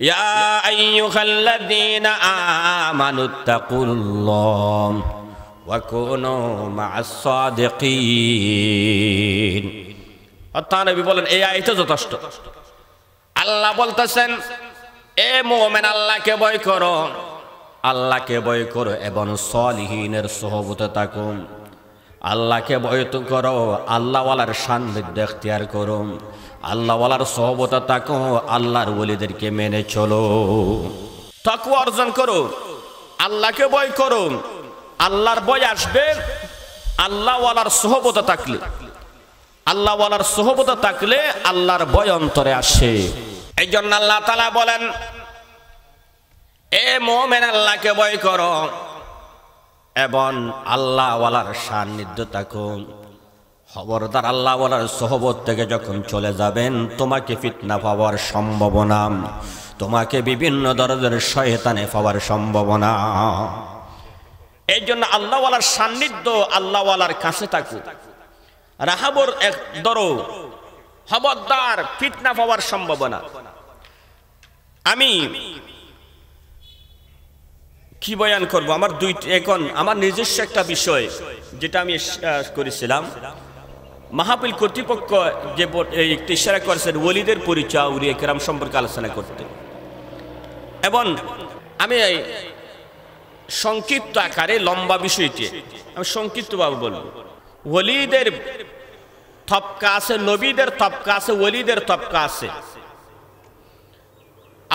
ইয়া আইয়ুহাল্লাযীনা আমানুত্তাকুল্লাহ ওয়া কুনু মা'আস সাদিকিন। অর্থাৎ নবী বলেন এই আয়াতে যথেষ্ট। আল্লাহ বলতেছেন এ মুমিন আল্লাহকে ভয় করো, আল্লাহকে ভয় করো এবং সালিহিনের সহবতে থাকো। আল্লাহকে ভয় করো, আল্লাহওয়ালার সান্নিধ্য ইখতিয়ার করো, আল্লাহওয়ালার সহবতে থাকো, আল্লাহর ওলিদেরকে মেনে চলো, তাকওয়া অর্জন করো, আল্লাহকে ভয় করো। আল্লাহর ভয় আসবে আল্লাহওয়ালার সহবতে থাকলে। আল্লাহওয়ালার সহবতে থাকলে আল্লাহর ভয় অন্তরে আসে। এই জন্য আল্লাহ তাআলা বলেন এ মুমিন আল্লাহকে ভয় করো এবং আল্লাহওয়ালার সান্নিধ্য থাকো। খবরদার আল্লাহওয়ালার সহবত থেকে যখন চলে যাবেন তোমাকে ফিতনা পাওয়ার সম্ভাবনা, তোমাকে বিভিন্ন ধরনের শয়তানে পাওয়ার সম্ভাবনা। এই জন্য আল্লাহওয়ালার সান্নিধ্য, আল্লাহওয়ালার কাছে থাকো, রাহাবর এক ধরো, খবরদার ফিতনা পাওয়ার সম্ভাবনা। আমি কি বয়ান করব, আমার এখন আমার নিজস্ব একটা বিষয় যেটা আমি করেছিলাম। মাহফিল কর্তৃপক্ষ যে একটি ইশারা করেছেন ওলিদের পরিচয় আউলিয়া কেরাম সম্পর্কে আলোচনা করতে, এবং আমি সংক্ষিপ্ত আকারে লম্বা বিষয়টি আমি সংক্ষিপ্তভাবে বলব। ওলিদের তবকা আছে, নবীদের তবকা আছে, ওলিদের তবকা আছে,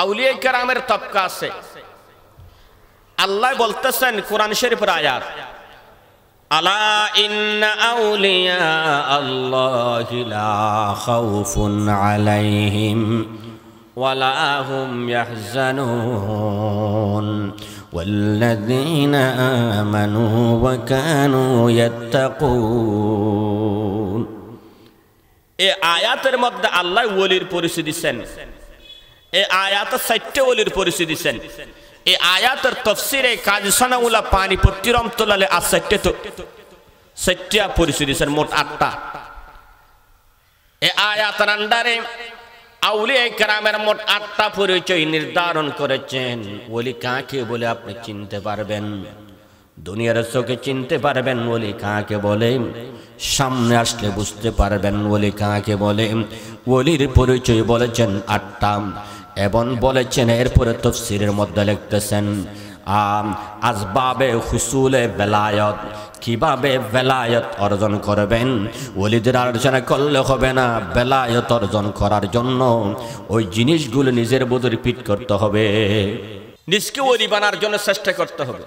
আউলিয়া কেরামের তবকা আছে। আল্লাহ বলতেছেন কোরআন শরীফের আয়াত, আলা ইন্না আউলিয়া আল্লাহি লা খাউফুন আলাইহিম ওয়ালা হুম ইয়াহজানুন ওয়াল্লাযীনা আমানু ওয়া কানু ইয়াত্তাকুন। এই আয়াতের মধ্যে আল্লাহ ওলির পরিচয় দিচ্ছেন। এই আয়াতে 4টা ওলির পরিচয় দিচ্ছেন। এই আয়াতের তাফসীরে কাজী সানাউল্লাহ পানিপত্তি রহমাতুল্লাহ আলাইহি আর 4টা পরিচয় দিয়েছেন, মোট 8টা। এই আয়াতের আন্ডারে আউলিয়া কেরামের মোট 8টা পরিচয় নির্ধারণ করেছেন। ওলি কাকে বলে আপনি চিনতে পারবেন, দুনিয়ার চোখে চিনতে পারবেন ওলি কাকে বলে, সামনে আসলে বুঝতে পারবেন ওলি কাকে বলে। ওলির পরিচয় বলেছেন 8টা এবং বলেছেন এরপরে তাফসীরের মধ্যে লিখতেছেন আসবাবে হুসুলে বেলায়ত, কিভাবে বেলায়ত অর্জন করবেন। ওলিদের আলোচনা করলে হবে না, বেলায়ত অর্জন করার জন্য ওই জিনিসগুলো নিজের বোধ রিপিট করতে হবে, নিজকে ওলি বানার জন্য চেষ্টা করতে হবে।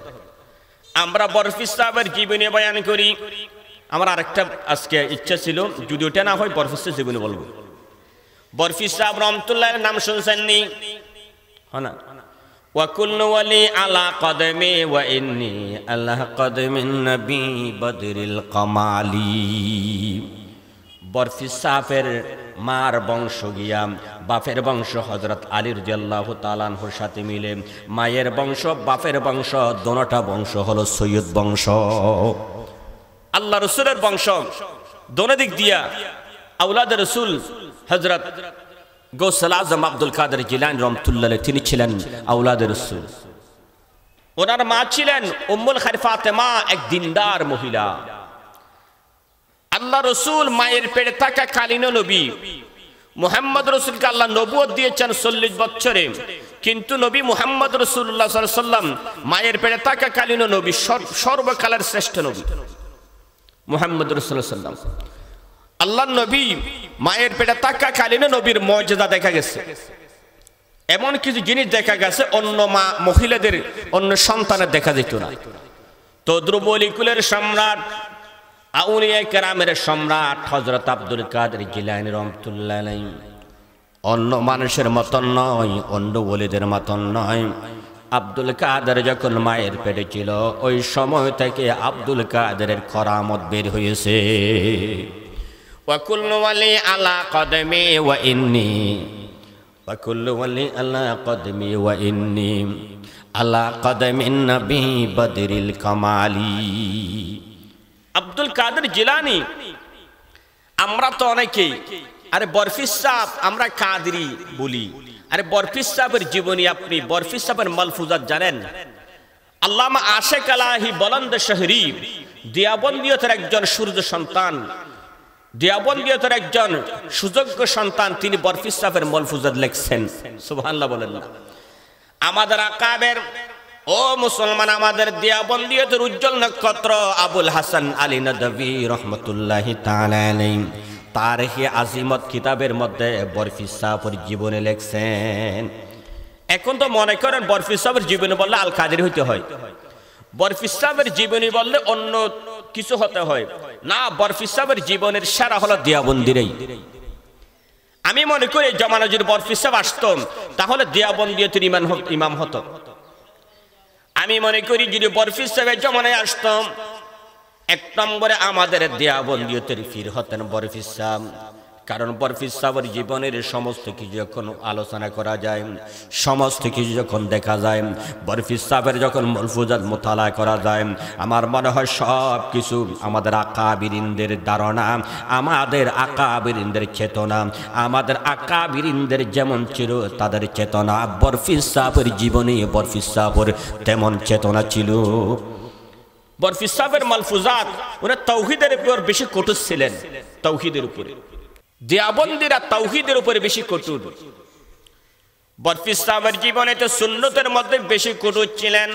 আমরা বরফি সাহেবের জীবনী বয়ান করি। আমার আরেকটা আজকে ইচ্ছা ছিল, যদি ওটা না হয় বরফি সাহেবের জীবনী বলবো। বরফি সাহেব রহমাতুল্লাহর নাম শুনছেননি? হ্যাঁ না? ওয়া কুল্লু ওয়ালি আলা কদমি ওয়া ইন্নী আলা কদমিন নবী বদরিল কামালি। বরফি সাহেবের মার বংশ গিয়া বাপের বংশ হযরত আলী রাদিয়াল্লাহু তাআলা আনহুর সাথে মিলে, মায়ের বংশ বাপের বংশ দোনোটা বংশ হলো সৈয়দ বংশ। আল্লাহ রাসূলের বংশ দোনো দিক দিয়া আওলাদ রাসূল হযরত গৌসুল আজম আব্দুল কাদের জিলানী রাহমাতুল্লাহ আলাইহি তিনি ছিলেন আওলাদ রাসূল। ওনার মা ছিলেন উম্মুল খায়র ফাতেমা, এক দিনদার মহিলা। আল্লাহ রাসূল মায়ের পেটে থাকা কালীন নবী মুহাম্মদ রাসূলকে আল্লাহ নবুয়ত দিয়েছেন 40 বছরে, কিন্তু নবী মুহাম্মদ রাসূলুল্লাহ সাল্লাল্লাহু আলাইহি ওয়াসাল্লাম মায়ের পেটে থাকা কালীন নবী, সর্বকালের শ্রেষ্ঠ নবী মুহাম্মদ রাসূলুল্লাহ সাল্লাল্লাহু আলাইহি ওয়াসাল্লাম। আল্লাহ নবী মায়ের পেটে থাকা কালীন নবীর মর্যাদা দেখা গেছে, এমন কিছু জিনিস দেখা গেছে অন্য মা মহিলাদের, অন্য সন্তানের দেখা যেত না। তো দ্রুবলিকুলের সম্রাট, আউলিয়া কেরামের সম্রাট হযরত আব্দুল কাদের জিলানী রাহমাতুল্লাহ আলাইহি অন্য মানুষের মতন নয়, অন্য ওলিদের মতন নয়। আব্দুল কাদের যখন মায়ের পেটে ছিল ওই সময় থেকে আব্দুল কাদেরের করামত বের হয়েছে। ওয়া কুল্লু ওয়ালি আলা কদমি ওয়া ইন্নী, ওয়া কুল্লু ওয়ালি আলা কদমি ওয়া ইন্নী আলা কদমিন নবী বদরিল কামালি। আব্দুল কাদের জিলানী, আমরা তো অনেকেই আরে বরফি সাহেব আমরা কাদরি বলি, আরে বরফিস সাহেবের জীবনী আপনি বরফিস সাহেবের মালফুজাত জানেন? আল্লামা আশেক আলাহি বলন্দ শহরি দেওবন্দিয়তের একজন সূর্য সন্তান, দেওবন্দিয়তের একজন সুযোগ্য সন্তান, তিনি বরফিস সাহেবের মালফুজাত লিখছেন। সুবহানাল্লাহ বলেন না। আমাদের আকাবের ও মুসলমান, আমাদের দেওবন্দিয়তের উজ্জ্বল নক্ষত্র আবুল হাসান আলী নদভী রহমতুল্লাহি তাআলা আলাইহি তারিখে আজিমত কিতাবের মধ্যে বরফিস সাহেবের জীবনে লিখছেন। এখন তো মনে করেন বরফিস সাহেবের জীবনী বললে আল কাদেরী হইতে হয়, বরফিস সাহেবের জীবনী বললে অন্য কিছু হতে হয় না। বরফিস সাহেবের জীবনের সেরা হলো দেওবন্দিরই। আমি মনে করি জমানা যদি বরফিস সাহেব আসতো তাহলে দেওবন্দিয়তের ইমাম হতো। আমি মনে করি যদি বরফিস সাহেবের জমানায় আসতাম, এক নম্বরে আমাদের দেওবন্দিয়তের পীর হতেন বরফিস সাহেব। কারণ বরফিস সাহেবের জীবনের সমস্ত কিছু যখন আলোচনা করা যায়, সমস্ত কিছু যখন দেখা যায়, বরফিস সাহেবের যখন মালফুজাত মুতালা করা যায়, আমার মনে হয় সব কিছু আমাদের আকাবিরিনদের ধারণা, আমাদের আকাবিরিনদের চেতনা, আমাদের আকাবিরিনদের যেমন ছিল তাদের চেতনা, বরফিস সাহেবের জীবনে বরফিস সাহেবের তেমন চেতনা ছিল। বরফিস সাহেবের মালফুজাত উনি তাওহীদের উপর বেশি কঠোর ছিলেন, তাওহীদের উপরে। দেওবন্দিরা তাওহীদের উপরে বেশি কঠোর। বরফিস সাহেবের জীবনে তো সুন্নতের মধ্যে বেশি কঠোর ছিলেন।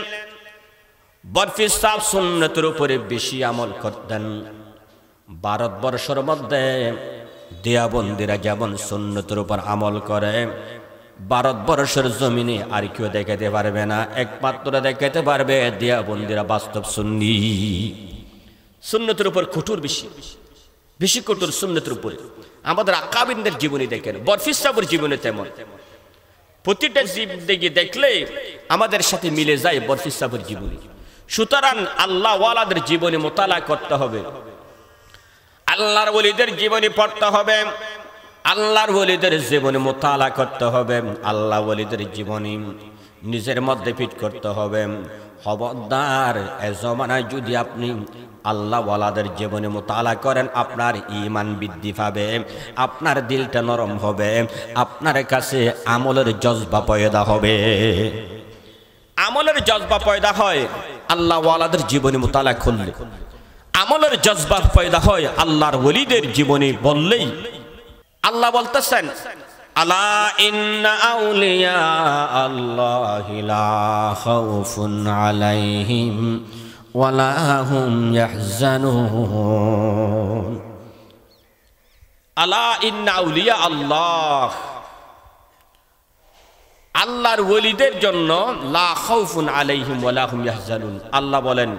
বরফিস সাহেব সুন্নতের উপরে বেশি আমল করতেন। ভারতবর্ষের মধ্যে দেওবন্দিরা যেমন সুন্নতের উপর আমল করে, ভারতবর্ষের জমিনে আর কেউ দেখাতে পারবে না, একমাত্র দেখাতে পারবে দেওবন্দিরা বাস্তব সুন্নি। সুন্নতের উপর কঠোর, বেশি কঠোর সুন্নতের উপরে। আমাদের আকাবিরদের জীবনী দেখেন, বরফিস সাহেবের জীবনে তেমন। প্রতিটা জিন্দেগি দেখলে আমাদের সাথে মিলে যায় বরফিস সাহেবের জীবনী। সুতরাং আল্লাহ ওয়ালাদের জীবনী মোতালা করতে হবে, আল্লাহর ওলিদের জীবনী পড়তে হবে, আল্লাহর ওলিদের জীবনী মোতালা করতে হবে, আল্লাহ ওলিদের জীবনী নিজের মধ্যে ফিট করতে হবে। খবরদার এ জমানায় যদি আপনি আল্লাহ ওয়ালাদের জীবনী মোতালা করেন, আপনার ঈমান বৃদ্ধি পাবে, আপনার দিলটা নরম হবে, আপনার কাছে আমলের জজবা পয়দা হবে। আমলের জজবা পয়দা হয় আল্লাহ ওয়ালাদের জীবনী মোতালা করলে, আমলের জজবা পয়দা হয় আল্লাহর ওলিদের জীবনী বললেই। আল্লাহ বলতেছেন, আলা ইন্না আউলিয়া আল্লাহি লা খাউফুন আলাইহিম ওয়ালা হুম ইয়াহজানুন। আলা ইন্না আউলিয়া আল্লাহ, আল্লাহর ওলিদের জন্য লা খাউফুন আলাইহিম ওয়ালা হুম ইয়াহজানুন। আল্লাহ বলেন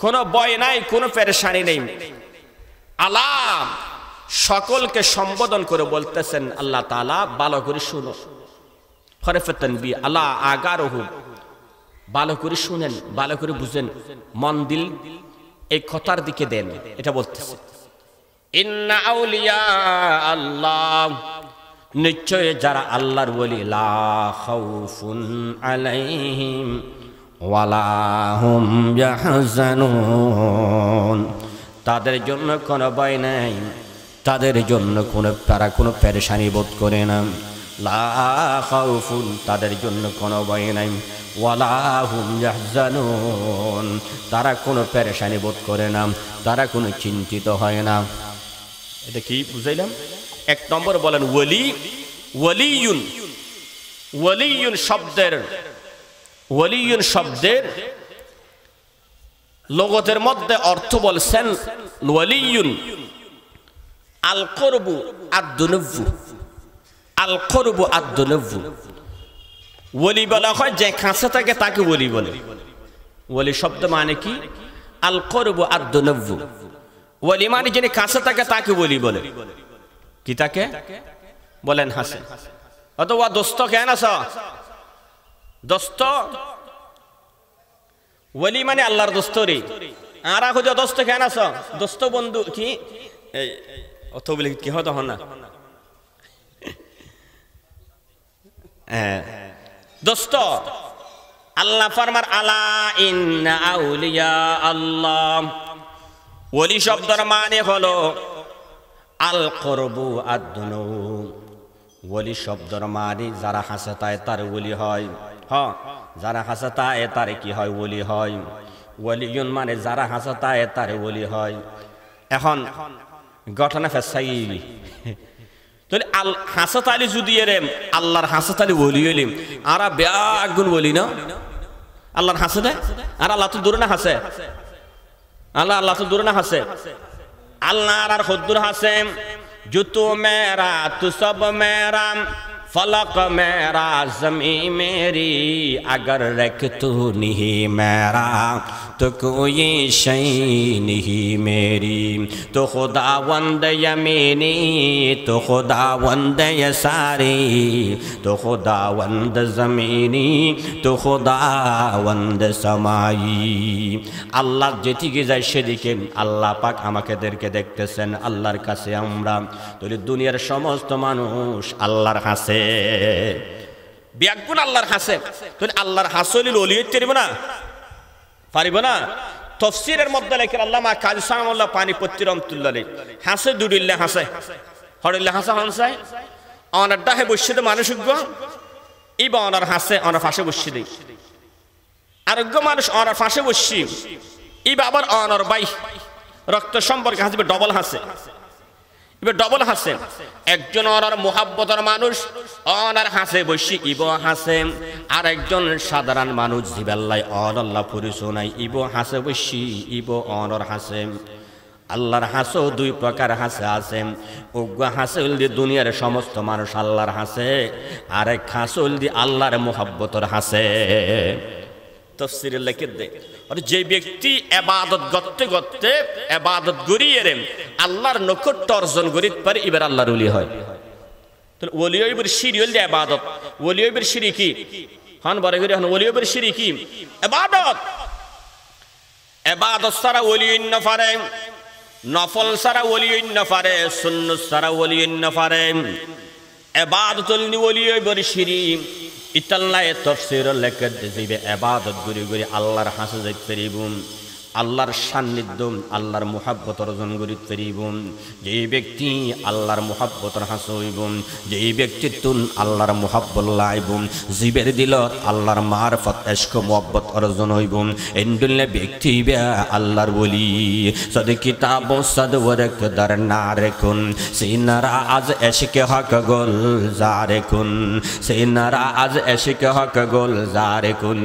কোনো ভয় নাই, কোনো পেরেশানি নেই। আলা সকলকে সম্বোধন করে বলতেছেন আল্লাহ তাআলা, ভালো করে শুনো। হরফতন বি আল্লাহ আগারহু, ভালো করে শুনেন, ভালো করে বুঝেন, মন দিল এই কথার দিকে দেন। এটা বলতেছে ইন্না আউলিয়া আল্লাহ, নিশ্চয় যারা আল্লাহর ওলি, লা খাউফুন আলাইহিম ওয়ালা হুম ইয়াহজানুন, তাদের জন্য কোনো ভয় নাই, তাদের জন্য কোনো পেরেশানি বোধ করে না। লা খাউফুন, তাদের জন্য কোনো ভয় নাই, ওয়ালা হুম ইয়াহজানুন, তারা কোনো পেরেশানি বোধ করে না, তারা কোনো চিন্তিত হয় না। এটা কি বুঝাইলাম? এক নম্বর বলেন ওলি, ওয়ালিয়ুন, ওয়ালিয়ুন শব্দের, ওয়ালিয়ুন শব্দের লগতের মধ্যে অর্থ বলছেন ওয়ালিয়ুন আল করবু আদ-দুনুব্বু, আল করবু আদ-দুনুব্বু। ওলি বলা হয় যে কাছে থাকে তাকে ওলি বলে। ওলি শব্দ মানে কি? আল করবু আদ-দুনুব্বু। ওলি মানে যিনি কাছে থাকে তাকে ওলি বলে। কি তাকে বলেন? হাসে অথবা দোস্ত কেন আস, দোস্ত। ওলি মানে আল্লাহর দোস্ত রে। আর খুঁজো দোস্ত কেন আস, দোস্ত বন্ধু কি অত বলে কি হয় তখন না, দোস্ত। আল্লাহ ফরমার আলা ইন্না আউলিয়া আল্লাহ, ওলি শব্দের মানে হলো আল করবু আদ-দুনু, ওলি শব্দর মানে যারা হাসে তাই তার ওলি হয়। হ্যাঁ, যারা হাসে তাই তার কি হয়? ওলি হয়। ওলিউন মানে যারা হাসে তাই তার ওলি হয়। এখন ঘটনা ফেসাই তাহলে হাসত আলী যদি এরে আল্লাহর হাসত আলী ওলি হইলিম আর ব্যাগুন বলি না আল্লাহর হাসে দেয় আর আল্লাহ তো দূরে না হাসে। আল্লাহ তো দূরে না হাসে। আল্লাহ আর খুদ্দুর হাসে। জুতু মেরা তু সব মেরা फलक मेरा ज़मीं मेरी अगर रख तू नहीं मेरा तो कोई शई नहीं मेरी तो खुदावंद यमीनी तो खुदावंद यसारी तो खुदावंद ज़मीनी तो खुदावंद समाई। আল্লাহ যেদিকে যায় সেদিকে আল্লাহ পাক আমাদেরকে দেখতেছেন। আল্লাহর কাছে আমরা তাহলে দুনিয়ার সমস্ত মানুষ আল্লাহর কাছে ব্যাগুন আল্লাহর হাসে। তাহলে আল্লাহর হাসলি ওলি হইতে পারিব না? পারিব না? তাফসীরের মধ্যে লেখেন আল্লামা কাজী সালামুল্লাহ পানিপত্তি রহমাতুল্লাহ আলাইহি হাসে দুরিল্লে হাসে হরিল্লে হাসা হানসাই অনার ডাহে বসিতে মানুষ গো ইবা অনার হাসে অনার ফাঁসে বসি দেই আরোগ্য মানুষ অনার ফাঁসে বসি ইবা আবার অনার বাই রক্ত সম্পর্কে হাসবে ডবল হাসে ডবল হাসে। একজন অনার মোহাব্বতের মানুষ অনার হাসে বসি ইব হাসে, আর একজন সাধারণ মানুষ জিবাল্লাই অনাল্লাহ পরিচয় নাই ইব হাসে বসি ইব অনর হাসে। আল্লাহর হাসও দুই প্রকার হাসে আছে। উগ্র হাসে হলদি দুনিয়ার সমস্ত মানুষ আল্লাহর হাসে, আর এক হাসে হলদি আল্লাহর মোহাব্বতের হাসে। তফসিরে লিখে দে আর যে ব্যক্তি ইবাদত করতে করতে ইবাদত গড়িয়ে আল্লাহর নৈকট্য অর্জন করিতে পারে এবার আল্লাহর ওলি হয়। তাহলে ওলি হইবার সিঁড়ি হল ইবাদত। ওলি হইবার সিঁড়ি কি? হন বড় করে হন ওলি হইবার সিঁড়ি কি? ইবাদত। ইবাদত ছাড়া ওলি হইন না পারে, নফল ছাড়া ওলি হইন না পারে, সুন্নাত ছাড়া ওলি হইন না পারে। ইবাদত হইনি ওলি হইবার সিঁড়ি। ইতাল্লাহ তাফসীর লেখা দিবে ইবাদত গুরি গুরি আল্লাহর হাসে যাইতে পারিব, আল্লাহর সান্নিধ্য আল্লাহর মুহাব্বত অর্জন করিতে পারিব। যেই ব্যক্তি আল্লাহর মুহাব্বতর হাসে হইব, যেই ব্যক্তি তুন আল্লাহর মুহাব্বত লাইব, জীবের দিলত আল্লাহর মারফত ইশক মুহাব্বত অর্জন হইব। এন্ডুল্লে ব্যক্তি বে আল্লাহর ওলি। সদ কিতাব সদ ওয়ারক দার না রেখুন সিনারা আজ ইশকে হক গোল জারেকুন, সিনারা আজ ইশকে হক গোল জারেকুন।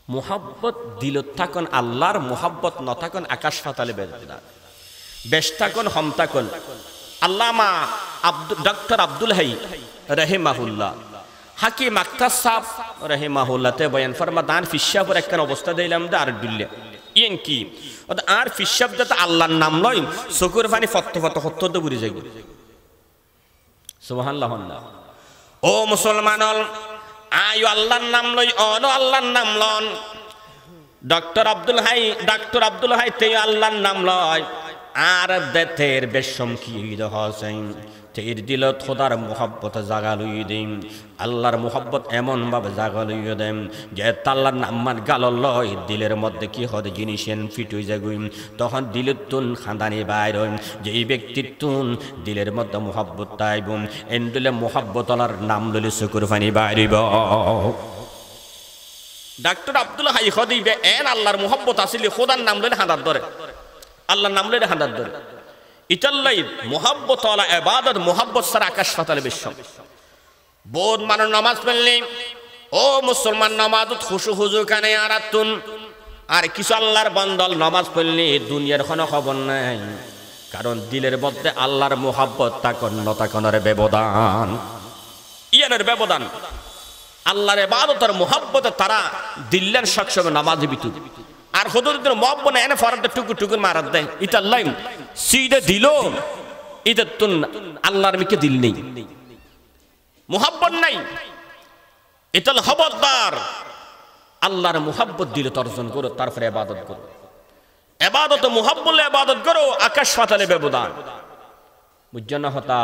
মুহাব্বত দিল থাকুন আল্লাহর, মুহাব্বত ন থাকুন আকাশ পাতালে বেশ থাকুন হম থাকুন। আল্লামা ডক্টর আব্দুল হাই রাহিমাহুল্লাহ হাকিম আক্তার সাহেব রাহিমাহুল্লাহতে বয়ান ফরমা দান ফিশাবর একখান অবস্থা দিলাম দা আর দুল্লে ইয়েন কি আর ফিশাব যাতে আল্লাহর নাম লয় চকুর পানি ফত ফত হত তো বুড়ি যাই। সুবহানাল্লাহ। ও মুসলমানল আয়ো আল্লাহর নাম লই অন আল্লাহর নাম লন। ডক্টর আব্দুল হাই তে আল্লাহর নাম লয় আর দেতের বেশম কি হসেন তের দিলত খোদার মুহাব্বত জাগা লই দিন। আল্লাহর মুহাব্বত এমন ভাবে জাগা লই দেন যে আল্লাহর নাম মান গাল লয় দিলের মধ্যে কি হদ জিনিসেন ফিট হই যাগুই, তখন দিলের তুন খান্দানি বাইর যেই ব্যক্তির তুন দিলের মধ্যে মুহাব্বত তাইব এন্ডুলে মুহাব্বত আল্লাহর নাম লইলে চকুর পানি বাইরিব। ডক্টর আব্দুল হাই খদিবে এন আল্লাহর মুহাব্বত আসিলে খোদার নাম লইলে হাঁদার ধরে, আল্লাহর নাম লইলে হাঁদার ধরে। ইতাল্লাই মুহাব্বত ওয়ালা ইবাদত মুহাব্বত ছাড়া আকাশ পাতালে বেশম। বোধ মানুষ নামাজ পড়লে ও মুসলমান নামাজত খুশু হুজু কানে আরাতুন, আর কিছু আল্লাহর বান্দাল নামাজ পড়লে দুনিয়ার কোনো খবর নাই, কারণ দিলের মধ্যে আল্লাহর মুহাব্বত তাকন নতাকনের ব্যবধান, ইয়ানের ব্যবধান। আল্লাহর ইবাদতের মুহাব্বতে তারা দিল্লের সবসময় নামাজে বিতু, আর হুজুরদের মুহাব্বত না এনে ফরাদ টুকু টুকুর মারাত দেয়। ইতাল্লাই সিদে দিল এটা তুন আল্লাহর মিকে দিল নেই, মুহাব্বত নাই। এটাল খবরদার আল্লাহর মুহাব্বত দিলে অর্জন করো, তারপরে ইবাদত করো। ইবাদত মুহাব্বত ইবাদত করো, আকাশ পাতালে ব্যবধান বুঝছো না হতা।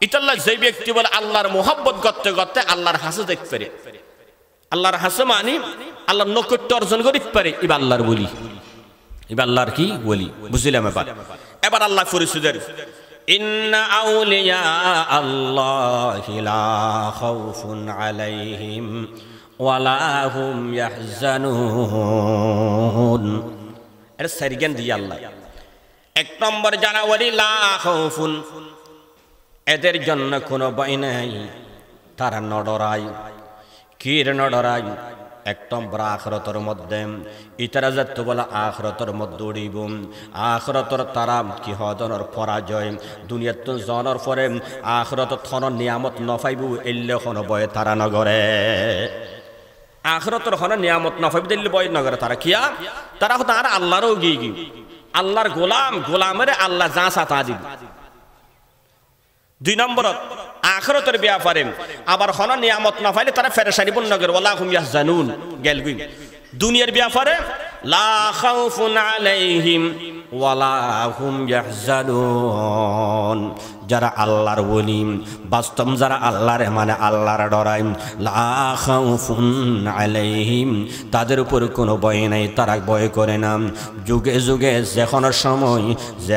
ইতাল্লাহ যে ব্যক্তি বলে আল্লাহর মুহাব্বত করতে করতে আল্লাহর হাসে দেখতে পারে, আল্লাহর হাসে মানি আল্লাহর নৈকট্য অর্জন করিতে পারে, এবার আল্লাহর বলি, এবার আল্লাহর কি বলি বুঝলাম। এবার আল্লাহ পরিচয় ইন্না আউলিয়া আল্লাহি লা খাউফুন আলাইহিম ওয়ালা হুম ইয়াহজানুন। এর সারিগান দিয়ে আল্লাহ এক নম্বর যারা ওলি লা খাউফুন, এদের জন্য কোনো ভয় নাই, তারা নডরায়। কির নডরায়? এক নম্বর আখিরাতের মধ্যে ইতারা যত বলা আখিরাতের মধ্যে উড়িব, আখিরাতের তারা কি হদনের পরাজয়। দুনিয়াত তো জনের পরে আখিরাত থন নিয়ামত নফাইব, এল্লে কোনো ভয়ে তারা নগরে। আখিরাতের হন নিয়ামত নফাইব দিল্লি ভয় নগরে তারা কিয়া, তারা হতো আর আল্লাহরও গিয়ে আল্লাহর গোলাম, গোলামের আল্লাহ যা সাতা দিব। দুই নম্বরত আখিরাতের ব্যাপারে আবার হন নিয়ামত না পাইলে তারা ফেরেশানি বন নগর ওয়ালা হুম ইয়াহজানুন গেল গুই। দুনিয়ার ব্যাপারে লা খাউফুন আলাইহিম ওয়ালা হুম ইয়াহজানুন। যারা আল্লাহর ওলি, বাস্তব যারা আল্লাহর মানে আল্লাহর ডরায়, লা খাউফুন আলাইহিম, তাদের উপর কোনো ভয় নাই, তারা ভয় করে না। যুগে যুগে যে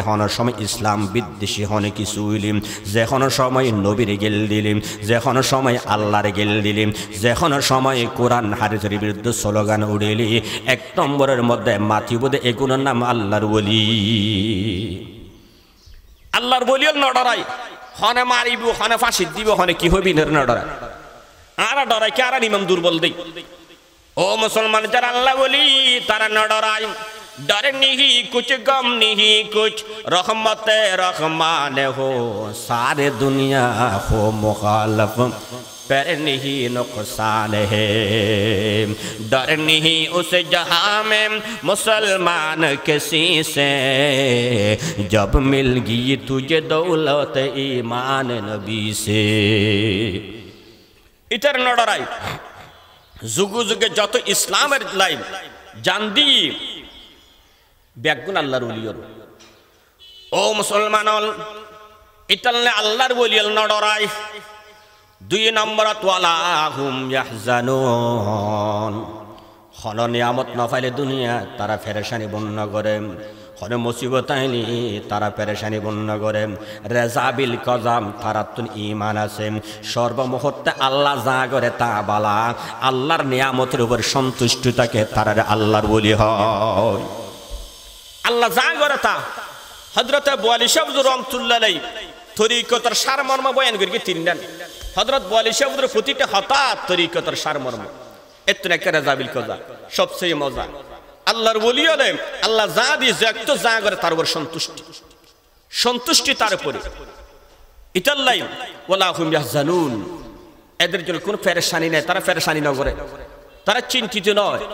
কোনো সময় ইসলাম বিদ্বেষী হনে কিছু হইলিম, যে কোনো সময় নবীর গেল দিলিম, যে কোনো সময় আল্লাহর গেল দিলিম, যে কোনো সময় কোরআন হাদিসের বিরুদ্ধে স্লোগান উড়িলি, এক নম্বরের মধ্যে মাথি বোধে এগুলোর নাম আল্লাহর ওলি। আল্লাহর বলিও নডরাই, হনে মারিব, হনে ফাঁসি দিব, হনে কি হবি নডরাই। আর ডরাই কে? আর ইমাম দুর্বল দেই। ও মুসলমান যারা আল্লাহ বলি তারা নডরাই। डर नहीं कुछ गम नहीं कुछ रहमत रहमान हो सारे दुनिया हो मुखालफ पर नहीं नुकसान है डर नहीं उस जहां में मुसलमान किसी से जब मिल गई तुझे दौलत ईमान नबी से इतर न डराई जुगु जुगे যত ইসলামের লাইন জানদি ব্যাগুন আল্লাহর ওলিয়র ও মুসলমানল ইতালনে আল্লাহর ওলিয়ল ন ডরাই দুই নম্বরত ওয়ালা হুম ইয়াহজানুন হন নিয়ামত না পাইলে দুনিয়া তারা পেরেশানি বন্য করে হন মুসিবত আইলি তারা পেরেশানি বন্য করে রেজাবিল কজাম তারা তুন ঈমান আছে সর্বমুহূর্তে আল্লাহ যা করে তা বালা আল্লাহর নিয়ামতের উপর সন্তুষ্ট থাকে তারা আল্লাহর ওলি হয় আল্লাহ যা করে তা হযরত আবু আলী শাহ রাহমাতুল্লাহ আলাইহি তরিকতের সারমর্ম বয়ান করি তিনজন হযরত আবু আলী শাহ প্রতিটা হঠাৎ তরিকতের সারমর্ম এতনে করে জাবিল কজা সবচেয়ে মজা আল্লাহর ওলি হলে আল্লাহ যা দিয়ে একটু যা করে তার উপর সন্তুষ্টি তার উপরে ইতাল্লাই ওয়ালা হুম ইয়াহজানুন এদের জন্য কোনো পেরেশানি নাই তারা পেরেশানি না করে তারা চিন্তিত নয়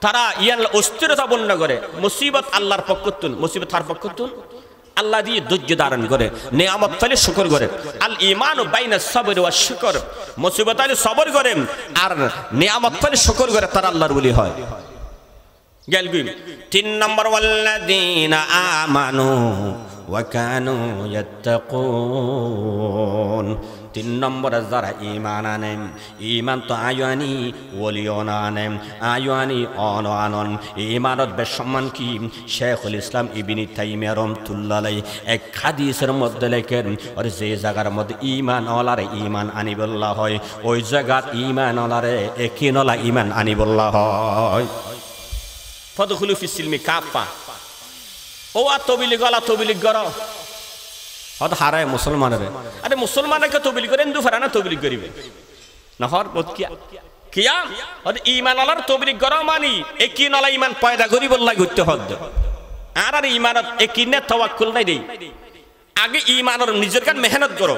তারা ইয়াল অস্থিরতা বন্ধ করে মুসিবত আল্লাহর পক্ষতুন মুসিবত তার পক্ষতুন আল্লাহ দিয়ে ধৈর্য ধারণ করে নিয়ামত ফলে শুকর করে আল ঈমানু বাইনা সবর ওয়া শুকর মুসিবত আলে সবর করে আর নিয়ামত ফলে শুকর করে তারা আল্লাহর ওলি হয় গেল গুই তিন নম্বর ওয়াল্লাযিনা আমানু ওয়া কানু ইয়াত্তাকুন তিন নম্বর যারা ঈমান আনে ঈমান তো আয়ানি ওলিয়ন আনে আয়ানি অনআনন ঈমানত বেসম্মান কি শেখুল ইসলাম ইবনে তাইমিয়া রাহমাতুল্লাহ আলাইহি এক হাদিসের মধ্যে লেখেন আর যে জায়গার মধ্যে ঈমান ওলারে ঈমান আনিবুল্লাহ হয় ওই জায়গা ঈমান ওলারে একিনলা ঈমান আনিবুল্লাহ হয় ফদখুলু ফিস সিলমি কাফা ও আতবিলি গলা তবিলি গর হদ হারায় মুসলমানের আরে মুসলমানকে তবিলি করে হিন্দু ফারানা তবিলি করিবে না হর বত কিয়া হদ ঈমান আলার তবিলি গর মানি একিন আলা ঈমান পয়দা করি বল্লা করতে হদ আর আর ঈমানত একিনে তাওয়াক্কুল নাই দেই আগে ঈমানের নিজের কান মেহনত করো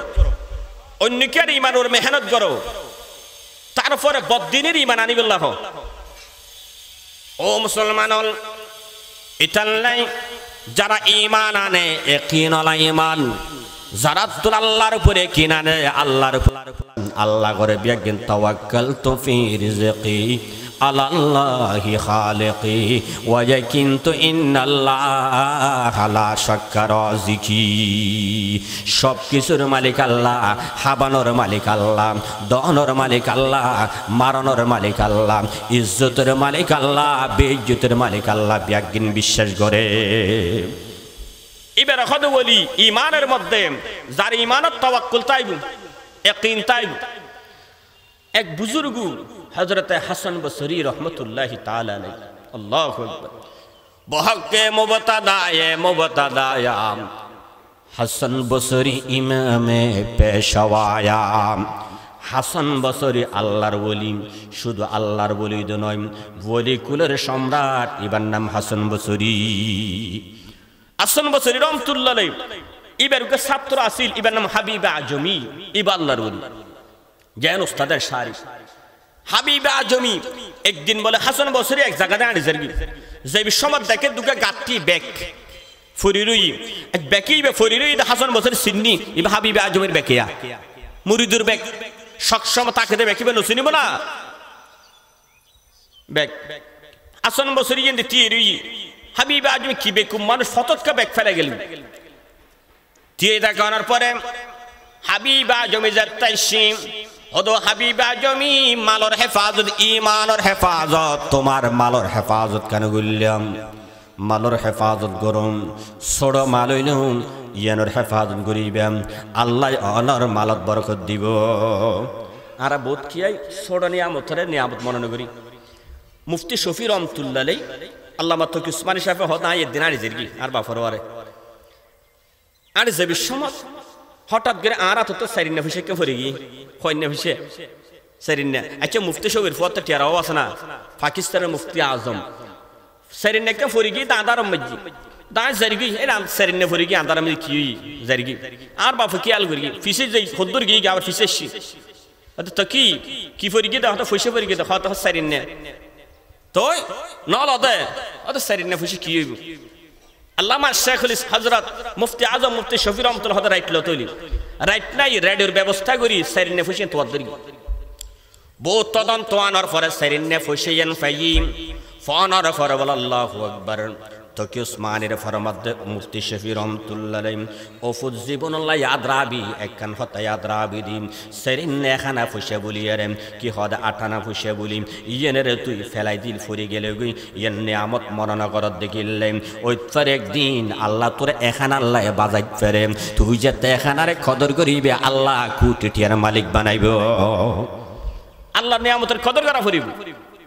অন্যকে আর ঈমানের মেহনত করো তারপরে বদ্দিনের ঈমান আনিবুল্লাহ ও মুসলমানল ইতাল্লাই যারা ঈমান আনে ইয়াকিন আলা ঈমান যারা আল্লাহর উপরে ইয়াকিন আনে আল্লাহর উপর আল্লাহ করে বিয়াকিন তাওয়াক্কালতু ফি রিজকি আলাল্লাহি খালিকি ওয়া ইয়াকিনতু ইন্নাল্লাহা লা শাক্কা রাযিকি সব কিছুর মালিক আল্লাহ হাবানোর মালিক আল্লাহ দহনের মালিক আল্লাহ মারানোর মালিক আল্লাহ ইজ্জতের মালিক আল্লাহ বেইজ্জতের মালিক আল্লাহ বিয়াকিন বিশ্বাস করে এবার হদ বলি ইমানের মধ্যে যার ইমানত তাওয়াক্কুল তাইব ইয়াকিন তাইব এক বুজুর্গ হযরতে হাসান বসরি রহমাতুল্লাহি তাআলা আলাইহি আল্লাহু আকবার বহকে মুবতাদায়া হাসান বসরি ইমামে পেশওয়ায়া হাসান বসরি আল্লাহর ওলি শুধু আল্লাহর ওলি নয় ওলি কুলের সম্রাট ইবার নাম হাসান বসরি হাসান বসরি রহমাতুল্লাহ আলাইহি ইবার কে ছাত্র আসিল ইবার নাম হাবিব আজমি ইবা আল্লাহর ওলি জ্ঞান উস্তাদের শারি হাবিব আজমি একদিন বলে হাসান বসরি এক জায়গায় দাঁড়িয়ে যাবি যে বিশ্বমত দেখে দুকে গাত্তি ব্যাক ফরিরুই এক ব্যাকিবে ফরিরুই হাসান বসরি সিন্নি ইবা হাবিব আজমির ব্যাকিয়া মুরিদুর ব্যাক সক্ষম তাকে দে ব্যাকিবে নসিনিব না ব্যাক হাসান বসরি এন্ড তিরুই হাবিব আজমি কি বেকুম মানুষ ফততকা ব্যাক ফেলে গেল দিয়ে দেখানোর পরে হাবিব আজমি যাত্তাইছি হদো হাবিব আজমি মালর হেফাজত ইমানের হেফাজত তোমার মালর হেফাজত কেন গুললাম মালর হেফাজত গরম ছোড়ো মাল হইলুম ইয়ানোর হেফাজত করিবাম আল্লাহ অনর মালত বরকত দিব আর বোধ কিয়াই ছোড়ো নিয়ামতরে নিয়ামত মনে করি মুফতি শফি রহমাতুল্লাহ আলাইহি আল্লামা তকি উসমানী সাহেব হদা একদিন আড়ি জিরগি আর বাফরওয়ারে আড়ি যাবি সমাজ হঠাৎ করে আরাত তো সারিনা ভিসে কে ফরি গি কইনা ভিসে সারিনা আচ্ছা মুফতি শফির ফতে টিয়ারাও আছে না পাকিস্তানের মুফতি আজম সারিনা কে ফরি গি দাদার মজ্জি দা জারগি এরা সারিনা ফরি গি আন্দার মে কি জারগি আর বাফ কি আল করি ফিসে যাই খদ্দুর গি আবার ফিসে শি তো কি ফরি গি দা তো ফইসে ফরি গি দা হত সারিনা তো নলদে অত সারিনা ফিসে কি হইব আল্লামা শেখুল হযরত মুফতি আজম মুফতি শফি রহমাতুল্লাহ হদা রাইট লতলি রাইট নাই রেডিওর ব্যবস্থা করি সারিনে ফুসিন তোয়াদরি বহুত তদন্ত আনার পরে সারিনে ফুসিয়ান ফাইম ফানার ফর আল্লাহু আকবার তকি উসমানের ফরমাদ মুফতি শফি রহমাতুল্লাহ আলাইহি ওফুজ জীবনুল্লাহ ইয়াদরাবি একখান হতা ইয়াদরাবি দিন সারিনে খানা ফুসে বলিয়ারে কি হদা আটানা ফুসে বলি ইয়েনের তুই ফেলাই দিল ফরি গেলে গই ইয়েন নিয়ামত মরণ করত দেখিলে ওই তোর একদিন আল্লাহ তোর এখান আল্লাহ বাজাই ফেরে তুই যে এখানারে কদর করিবে আল্লাহ কোটি টিয়ার মালিক বানাইব আল্লাহ নিয়ামতের কদর করা ফরিব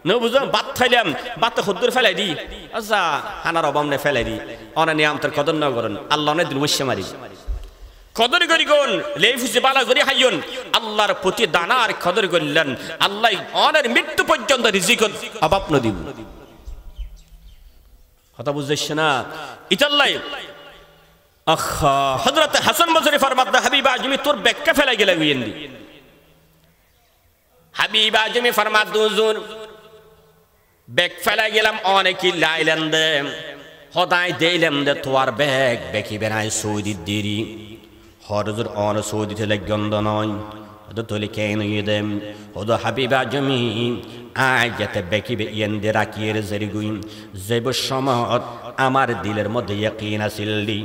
নো বুঝো বাত খাইলাম বাত খদ্দুর ফেলাই দি আচ্ছা হানার অবাম নে ফেলাই দি অনা নিয়ামতের কদর না করুন আল্লাহ নে দিল মুশে মারি কদর করি কোন লেফুসে বালা করি হাইয়ন আল্লাহর প্রতি দানার কদর করলেন আল্লাহ অনের মৃত্যু পর্যন্ত রিজিক অভাব ন দিব কথা বুঝছিস না ইতাল্লাই আখা হযরত হাসান বসরি ফরমাদ হাবিব আজমি তোর ব্যাখ্যা ফেলাই গেলে গুইন্দি হাবিব আজমি ফরমাদ হুজুর ব্যাগ ফেলাই গেলাম অনেকই লাইলেন দে হদাই দেইলাম দে তোর bag Beki বেনাই Saudi দিরি হরজুর on Saudi থেকে গন্ধ নয় হদ তোলে কেন ইদেম হদ হাবিব আজমি আয় যাতে বেকিবে ইয়েন্দে রাখিয়ে জেরি গুই জৈব সমত আমার দিলের মধ্যে ইয়াকিন আসিললি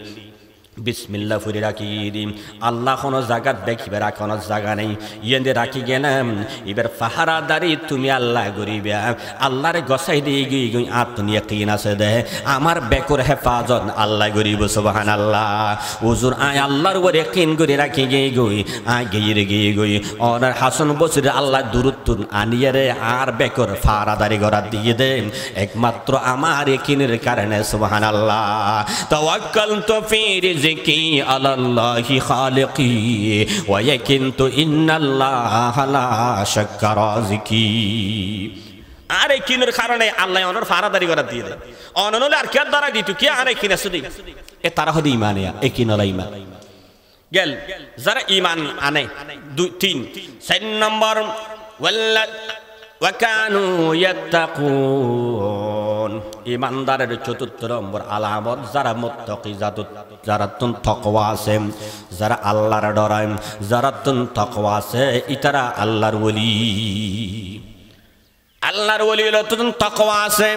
বিসমিল্লাহ ফুরি রাখি দিম আল্লাহ কোনো জায়গা দেখিবে রাখনো জায়গা নেই ইয়েন্দে রাখি গেলাম এবার পাহারাদারি তুমি আল্লাহ গরিবে আল্লাহর গসাই দিয়ে গিয়ে গই আত্মনি ইয়াকিন আছে দে আমার বেকর হেফাজত আল্লাহ গরিব সুবহানাল্লাহ হুজুর আয় আল্লাহর উপর ইয়াকিন করে রাখি গিয়ে গই আয় গিয়ে গই ওনার হাসান বসরি আল্লাহ দুরুত আনিয়ে রে আর বেকর পাহারাদারি করা দিয়ে দে একমাত্র আমার ইয়াকিনের কারণে সুবহানাল্লাহ তাওয়াক্কালতু ফি রিজকি আলাল্লাহি খালিকি ওয়া ইয়াকিনতু ইন্নাল্লাহা লা শাক্কা রাযিকি আরে কিনের কারণে আল্লাহ ওনার ফারাদারি করা দিয়ে দেয় অননলে আর কে দ্বারা দিতু কি আরে কিনা সুদি এ তারা হদি ইমানিয়া এ কিনলা ইমান গেল যারা ইমান আনে 2 3 4 নম্বর ওয়াল্লা ওয়া কানু ইয়াত্তাকুন ইমানদারের চতুর্থ নম্বর আলামত যারা মুত্তাকি যারা তাকওয়া আছে যারা আল্লাহর ডরায় যারা তাকওয়া আছে ইতারা আল্লাহর ওলি হলো তাকওয়া আছে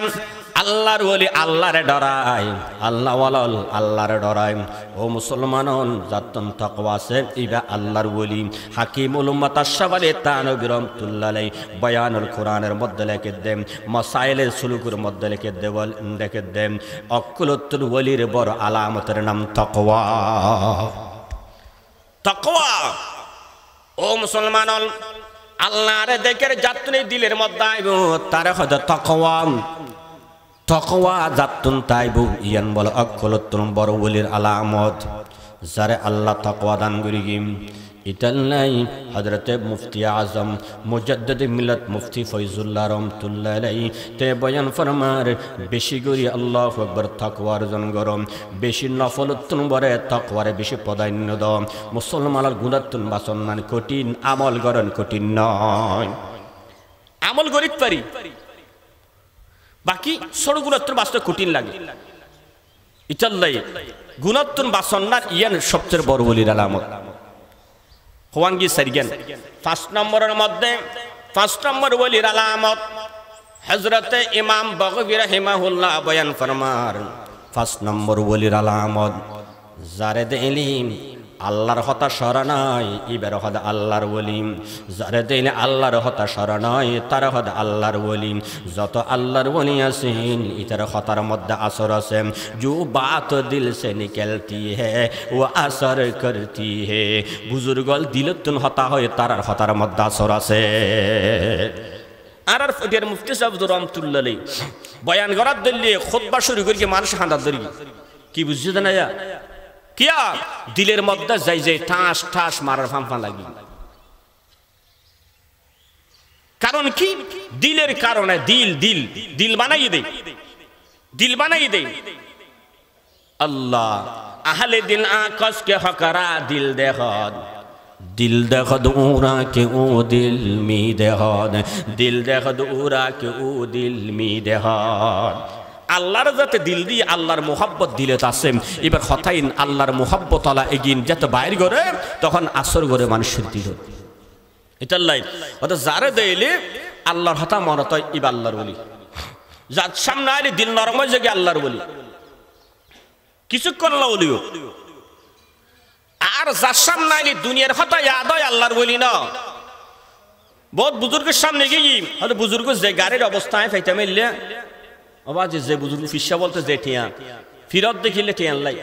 আল্লাহর ওলি আল্লাহরে ডরায়, আল্লাহ ওয়ালাল আল্লাহরে ডরায়। ও মুসলমানন যাতন তাকওয়া আছে ইবা আল্লাহর ওলি। হাকিমুল উম্মাত আশ-শাবালি তানবী রাহমাতুল্লাহ আলাইহি বয়ানুল কোরআনের মধ্যে লিখে দেন, মাসাইলের সুলুকের মধ্যে লিখে দেন অকুলতুল ওলির বড় আলামতের নাম তাকওয়া। তাকওয়া ও মুসলমানন আল্লাহরে দেখে যাতনি দিলের মধ্যে আইব তারে হযরত তাকওয়া। তাকওয়া যাতুন তাইবু ইয়ান বল অকুলতুল বড় ওলির আলামত। যারে আল্লাহ তাকওয়া দান করিগি ইতাল্লাই হযরতে মুফতি আজম মুজাদ্দিদ মিল্লাত মুফতি ফয়জুল্লাহ রাহমাতুল্লাহ আলাইহি তে বয়ান ফরমার বেশি করি আল্লাহু আকবার তাকওয়া অর্জন করম, বেশি নফলতুন বরে তাকওয়ারে বেশি প্রাধান্য দাও। মুসলমানের গুণাতুন বাসন মানে কঠিন, আমল গরন কঠিন নয়। আমল গরিত পারি, বাকি ছোট গুণাতুন বাসতে কঠিন লাগে। ইতাল্লাই গুণাতুন বাসন না ইয়ান সবচেয়ে বড় ওলির আলামত। হোয়াঙ্গি সারিগেন 5 নম্বরের মধ্যে 5 নম্বর ওলির আলামত হযরতে ইমাম বগবী রাহিমাহুল্লাহ বয়ান ফরমার 5 নম্বর ওলির আলামত যারে দিলিম আল্লাহর হতা শরণাই ইবার হদ আল্লাহর ওলি। যারে দিলে আল্লাহর হতা শরণাই তার হদ আল্লাহর ওলি। যত আল্লাহর ওলি আছেন ইতার হতার মধ্যে আসর আছে। जो बात दिल से निकलती है वो असर करती है। বুজুর্গল দিলতুন হতা হয় তার হতার মধ্যে আসর আছে। আর ফকির মুফতি সাহেব রাহমাতুল্লাহ আলাইহি বয়ান করার দিলে খুতবা শুরু করি মানুষ হাঁদার ধরি কি বুঝছিস না ইয়া কিয়া দিলের মধ্যে যাই যাই ঠাস ঠাস মারার ফাঁফা লাগি। কারণ কি দিলের কারণে দিল দিল দিল বানাই দেয়, দিল বানাই দেয়। আল্লাহ আহলে দিল আকাশ কে হকরা দিল দেখদ, दिल देखद उरा के ओ दिल मी देखद, दिल देखद उरा के ओ दिल मी देखद। আল্লাহর যাতে দিল দিয়ে আল্লাহর মোহাব্বত দিলে আছে এবার হতাইন আল্লাহর মোহাব্বত আলা এগিন যত বাইর করে তখন আসর করে মানুষের দিল এটার লাই অর্থাৎ যারে দিলে আল্লাহর হতা মনে হয় ইবা আল্লাহর ওলি। যার সামনে আইলে দিল নরম হয়ে যায় আল্লাহর ওলি, কিছুক্ষণ আল্লাহ ওলিও। আর যার সামনে আইলে দুনিয়ার হতা ইয়াদ হয় আল্লাহর ওলি না। বহুত বুজুর্গের সামনে গিয়ে হয়তো বুজুর্গ যে গাড়ির অবস্থায় ফাইতে মিললে আবার যে বুজুর্গ ফিসা বলতে যে টিয়া ফিরত দেখিলে টিয়ান লাই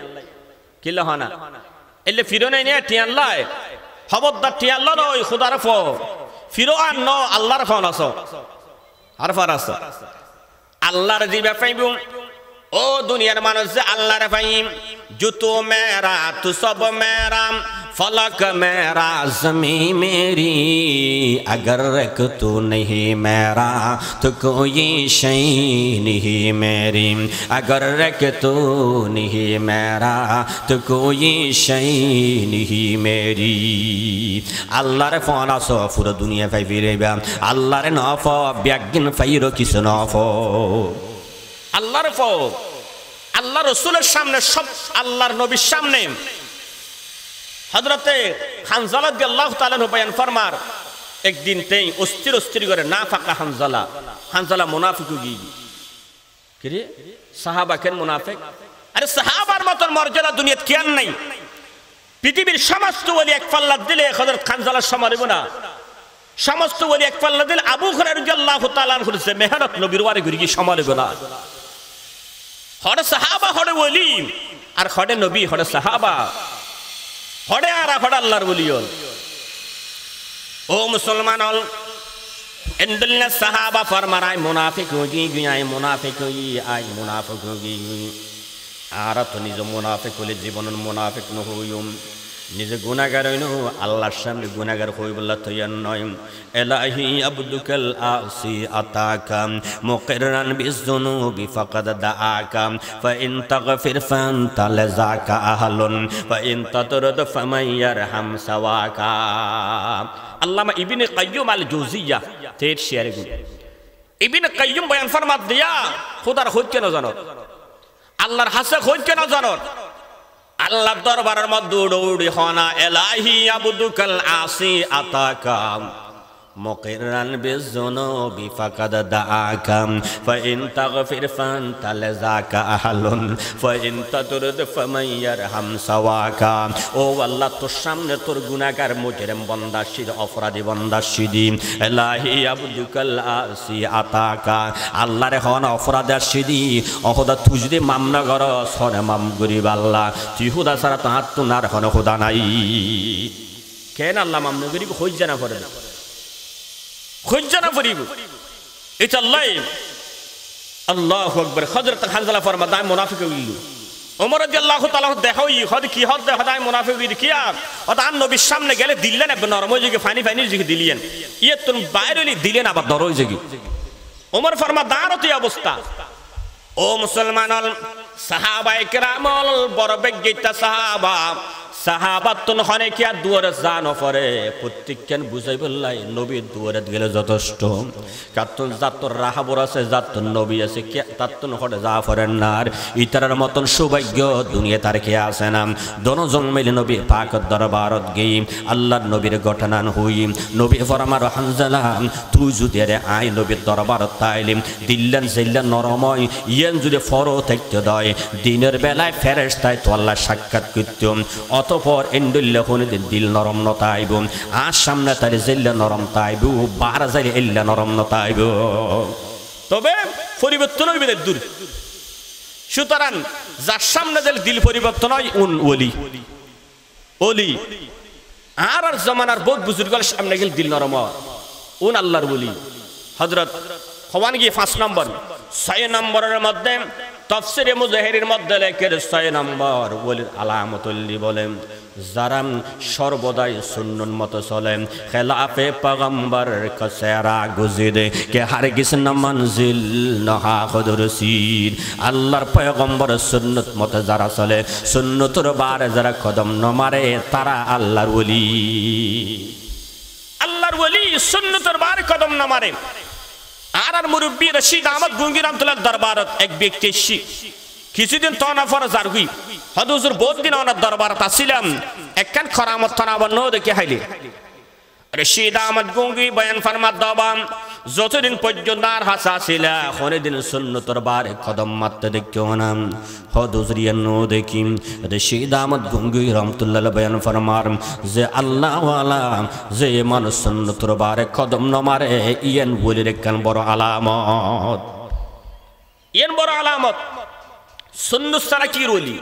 কিলে হয় না এলে ফিরো নাই নিয়ে টিয়ান লাই খবরদার টিয়ান লো নয় খুদার ফ ফিরো আর ন আল্লাহর ফোন আস আর ফার আস আল্লাহর দিবে পাইব। ও দুনিয়ার মানুষ যে আল্লাহর পাইম জুতো মেরা তু সব মেরা फलक मेरा ज़मी मेरी अगर रख तू नहीं मेरा तो कोई शै नहीं मेरी अगर रख तू नहीं मेरा तो कोई शै नहीं मेरी। अल्लाह रे फोन आसो पूरा दुनिया फाई फिरे अल्लाह रे नफो ब्यागिन फाइरो किस नफो अल्लाह रे फो अल्लाह रसूलेर सामने सब अल्लाहर नबीर सामने हजरते हानजाला रादियाल्लाहु ताआला अन्हु बयान फरमार एक दिन तेई अस्थिर अस्थिर करे ना फाका हानजाला हानजाला मुनाफिक होगी कि रे साहाबा केन मुनाफिक अरे साहाबार मतन मर्यादा दुनियात केन নাই পৃথিবীর সমস্ত ওলি এক পাল্লা দিলে হযরত হানজালা সমারিব না সমস্ত ওলি এক পাল্লা দিলে আবু হুরায়রা রাদিয়াল্লাহু তাআলা আনহু যে মেহনত নবীর ওয়ারে গরি সমারিব না হড়ে সাহাবা হড়ে ওলি আর হড়ে নবী হড়ে সাহাবা হড়ে আর হড়ে আল্লাহর ওলিয়ল। ও মুসলমান হল এন্ডুল্লা সাহাবা ফরমারায় মুনাফিক হোগি গিয়ায় মুনাফিক হোগি আই মুনাফিক হোগি আর তো নিজ মুনাফিক হলে জীবনের মুনাফিক ন হইম নিজে গুনাহগার হইন আল্লাহর সামনে গুনাহগার হই বল্লা তৈয়ার নয়। এলাহি আবদুকাল আসি আতাকা মুকিররান বিযুনুবি ফাকাদ দাআকা ফাইন তাগফির ফানতা লাযাকা আহলুন ফাইন তাতরদ ফামাইয়ারহাম সাওয়াকা। আল্লামা ইবনে কাইয়্যুম আল জৌজিয়া তের শেয়ারে গুণ ইবনে কাইয়্যুম বয়ান ফরমাত দিয়া খোদার হইত কেন জানো আল্লাহর হাসে হইত কেন জানো আল্লাহর দরবারের মধ্যে দৌড়ি হনা এলাহি আবদুকাল আসি আতাকা মুকিরান বিযুনুবি ফাকাদ দাআকা ফাইন তাগফির ফানতা লাযাকা আহলুন ফাইন তাতুরদ ফামান ইয়ারহাম সাওয়াকা। ও আল্লাহ, তোর সামনে তোর গুনাহগার মুজরিম বান্দা শির অপরাধী বান্দা শিদি ইলাহি আবদুকাল আসি আতাকা। আল্লাহর হন অপরাধ শিদি অহদা তুই যদি মাম না কর সনে মাম গরিব আল্লাহ, তুই হুদা ছাড়া তো হাত তো নার হন হুদা নাই। কেন আল্লাহ মাম না গরিব হই জানা পড়ে খুঁজনা ফরিব এটা আল্লাহ। আল্লাহু আকবার। হযরত হানজালা ফরমাদা মুনাফিক হইল। ওমর রাদিয়াল্লাহু তাআলা দেখাই হদ কি হদ হদায় মুনাফিক হইল কিয়া ওটা নবীর সামনে গেলে দিলেন এক নরম হয়ে গিয়ে ফানি ফানি জিগে দিলেন ইয়ে তুন বাইরে দিলেন আবার দর হয়ে গিয়ে। ওমর ফরমাদার অতি অবস্থা। ও মুসলমান সাহাবায়ে কেরামল বড় বেজ্ঞতা সাহাবা সাহাবাতুন হনে কিয়া দুয়ারে জানো পরে প্রত্যেককেন বুঝাই বললাই নবীর দুয়ারে গেলে যথেষ্ট। কাতুন জাতর রাহাবর আছে জাতুন নবী আছে কে তাতুন হটে যা ফরেন নার ইতারার মতন সৌভাগ্য দুনিয়া তার কে আছে না। দনজন মিলে নবী পাক দরবারত গই আল্লাহর নবীর ঘটনান হই। নবী ফরমার হানজালা তুই যদি রে আই নবীর দরবারত তাইলিম দিল্লান জিল্লান নরময় ইয়েন যদি ফরো থাকতে দয় দিনের বেলায় ফেরেশতায় তো আল্লাহ সাক্ষাৎ করতেম। অতঃপর ইন্দুল্লাহ দিন দিল নরম নতাইব আর সামনে তার জিল্লা নরম তাইব বার যাইলে ইল্লা নরম নতাইব। তবে পরিবর্তন হইবে দূর। সুতরাং যার সামনে যাইলে দিল পরিবর্তন হয় উন ওলি ওলি আর আর জমানার বহুত বুজুর্গের সামনে গেলে দিল নরম উন আল্লাহর ওলি। হযরত খওয়ান গিয়ে 5 নম্বর 6 নম্বরের মধ্যে তাফসীরে মুজাহিরের মধ্যে লেখের 6 নম্বর ওলির আলামতুল্লি বলেন যারা সর্বদাই সুন্নত মতো চলে খেলাফে পয়গম্বর কসেরা গুজিদে কে হারগিস না মঞ্জিল নহা খুদরসির। আল্লাহর পয়গম্বর সুন্নত মতো যারা চলে সুন্নতের বারে যারা কদম ন মারে তারা আল্লাহর ওলি। আল্লাহর ওলি সুন্নতের বারে কদম না মারে। আর মুরব্বী রশিদ আহমদ গঙ্গি রহমাতুল্লাহ দরবারত এক ব্যক্তি কিছুদিন তনা ফর জারগুই হযরত বহুত দিন ওনার দরবারত আসিলাম একখান খরামত তনাবন্ন দেখে হাইলে রশিদ আহমদ গঙ্গি বয়ান ফরমাত দাবাম যতদিন পর্যন্ত আর হাসা ছিল কোনদিন সুন্নতের বারে কদম মারতে দেখিও না। হযরত দেখি রশিদ আহমদ গঙ্গি রহমাতুল্লাহ বয়ান ফরমার যে আল্লাহ ওয়ালা যে মানুষ সুন্নতের বারে কদম ন মারে ইয়েন বলির একখান বড় আলামত। ইয়েন বড় আলামত। সুন্নত ছাড়া কি ওলি?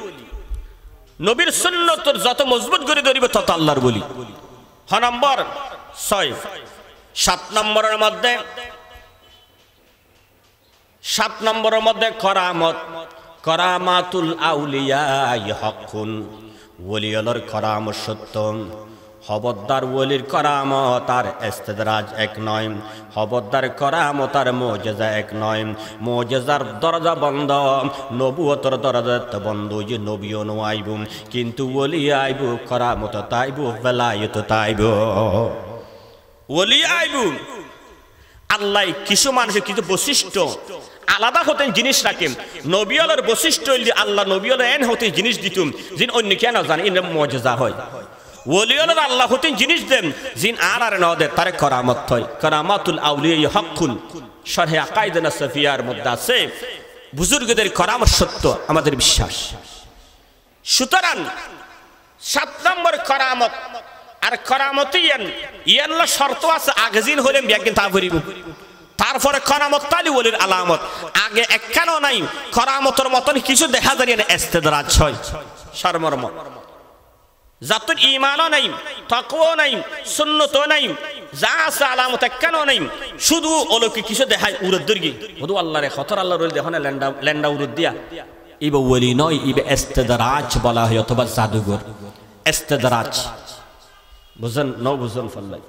নবীর সুন্নতর যত মজবুত করে ধরিবে তত আল্লাহর ওলি। হ নম্বর 6 7 নম্বরের মধ্যে 7 নম্বরের মধ্যে করামত করামাতুল আউলিয়া হকুন। ওলিয়র করামত সত্য। খবরদার ওলির করামত আর ইস্তেদরাজ এক নয়। খবরদার করামত আর মুজিজা এক নয়। মুজিজার দরজা বন্ধ, নবুয়তর দরজা বন্ধ। যে নবীও নো আইব কিন্তু ওলি আইব, করামত তাইব, বেলায়েত তাইব। ওলি আইব আল্লাহ কিছু মানুষের কিছু বৈশিষ্ট্য আলাদা হতেন জিনিস রাখেন। নবীওয়ালার বৈশিষ্ট্য আল্লাহ নবীওয়ালা এন হতে জিনিস দিতুম যিনি অন্য কেন জানে এর মুজিজা হয়। ওলিওয়ালার আল্লাহ হতেন জিনিস দেন জিন আর আর না দেন তারে করামত হয়। করামাতুল আউলিয়া হকুন। শরহে আকাইদে নাসফিয়ার মধ্যে আছে বুজুর্গদের করামত সত্য আমাদের বিশ্বাস। সুতরাং 7 নম্বর করামত আর করামতি ইয়ানলা শর্ত আছে আগে জিন হলেন একদিন তা করিব। তারপরে করামত তালি ওলির আলামত আগে একখানো নাই। করামতের মতন কিছু দেখা যায় না ইস্তেদরাজ হয় সারমর্ম। যাত ঈমানও নাই, তাকওয়া নাই, সুন্নতও নাই, যা আছে আলামত কেন নাই। শুধু অলৌকিক কিছু দেখায় উরদ দর্গি শুধু আল্লাহরে খতর আল্লাহর ওলি দেখো না লেন্ডা উরদ দিয়া ইবে ওলি নয় ইবে ইস্তেদরাজ বলা হয় অথবা জাদুঘর ইস্তেদরাজ। বুঝেন ন বুঝেন ফল্লাই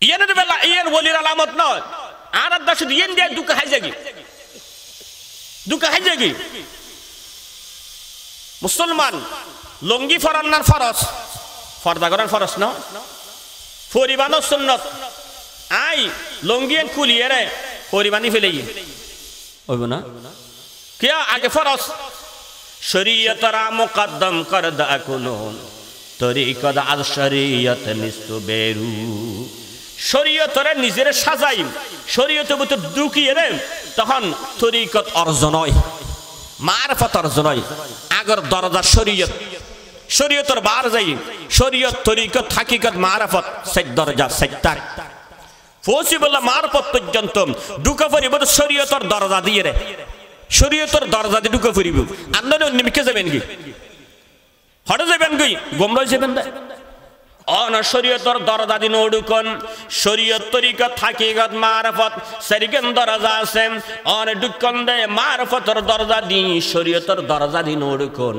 ইয়ানের বেলা ইয়ান ওলির আলামত নয়। আর আদা শুধু ইয়ান দিয়া দুকা হাই যাগি দুকা হাই যাগি। মুসলমান লঙ্গি ফরান্নার ফরজ ফর্দা করার ফরজ না পরিবানোর সুন্নত। আই লঙ্গিয়ান খুলিয়ে রে পরিবানি ফেলে হইব না কিয়া আগে ফরজ। শরীয়তরা মুকদ্দম কর দা কোনো তরিকত আল শরীয়ত নিস্তু বেরু। শরীয়তরে নিজের সাজাই শরীয়তের ভিতর ঢুকিয়ে দেন তখন তরিকত অর্জন হয় মারফত অর্জন হয় আগর দরজা শরীয়ত শরীয়তর বার যাই শরীয়ত তরিকত হাকিকত মারফত সেট দরজা সেটটা পসিবল মারফত পর্যন্ত ঢুকা পড়িব শরীয়তর দরজা দিয়ে রে শরীয়তর দরজা দিয়ে ঢুকা পড়িব আন্দাজ নিমিকে যাবেন কি হঠাৎ যাবেন কি গোমরা যাবেন না অন শরীয়তর দরজা দিন ঢুকন শরীয়ত তরিকত হাকিকত মারফত সেরিকেন দরজা আছে অন ঢুকন দে মারফতর দরজা দি শরীয়তর দরজা দিন ঢুকন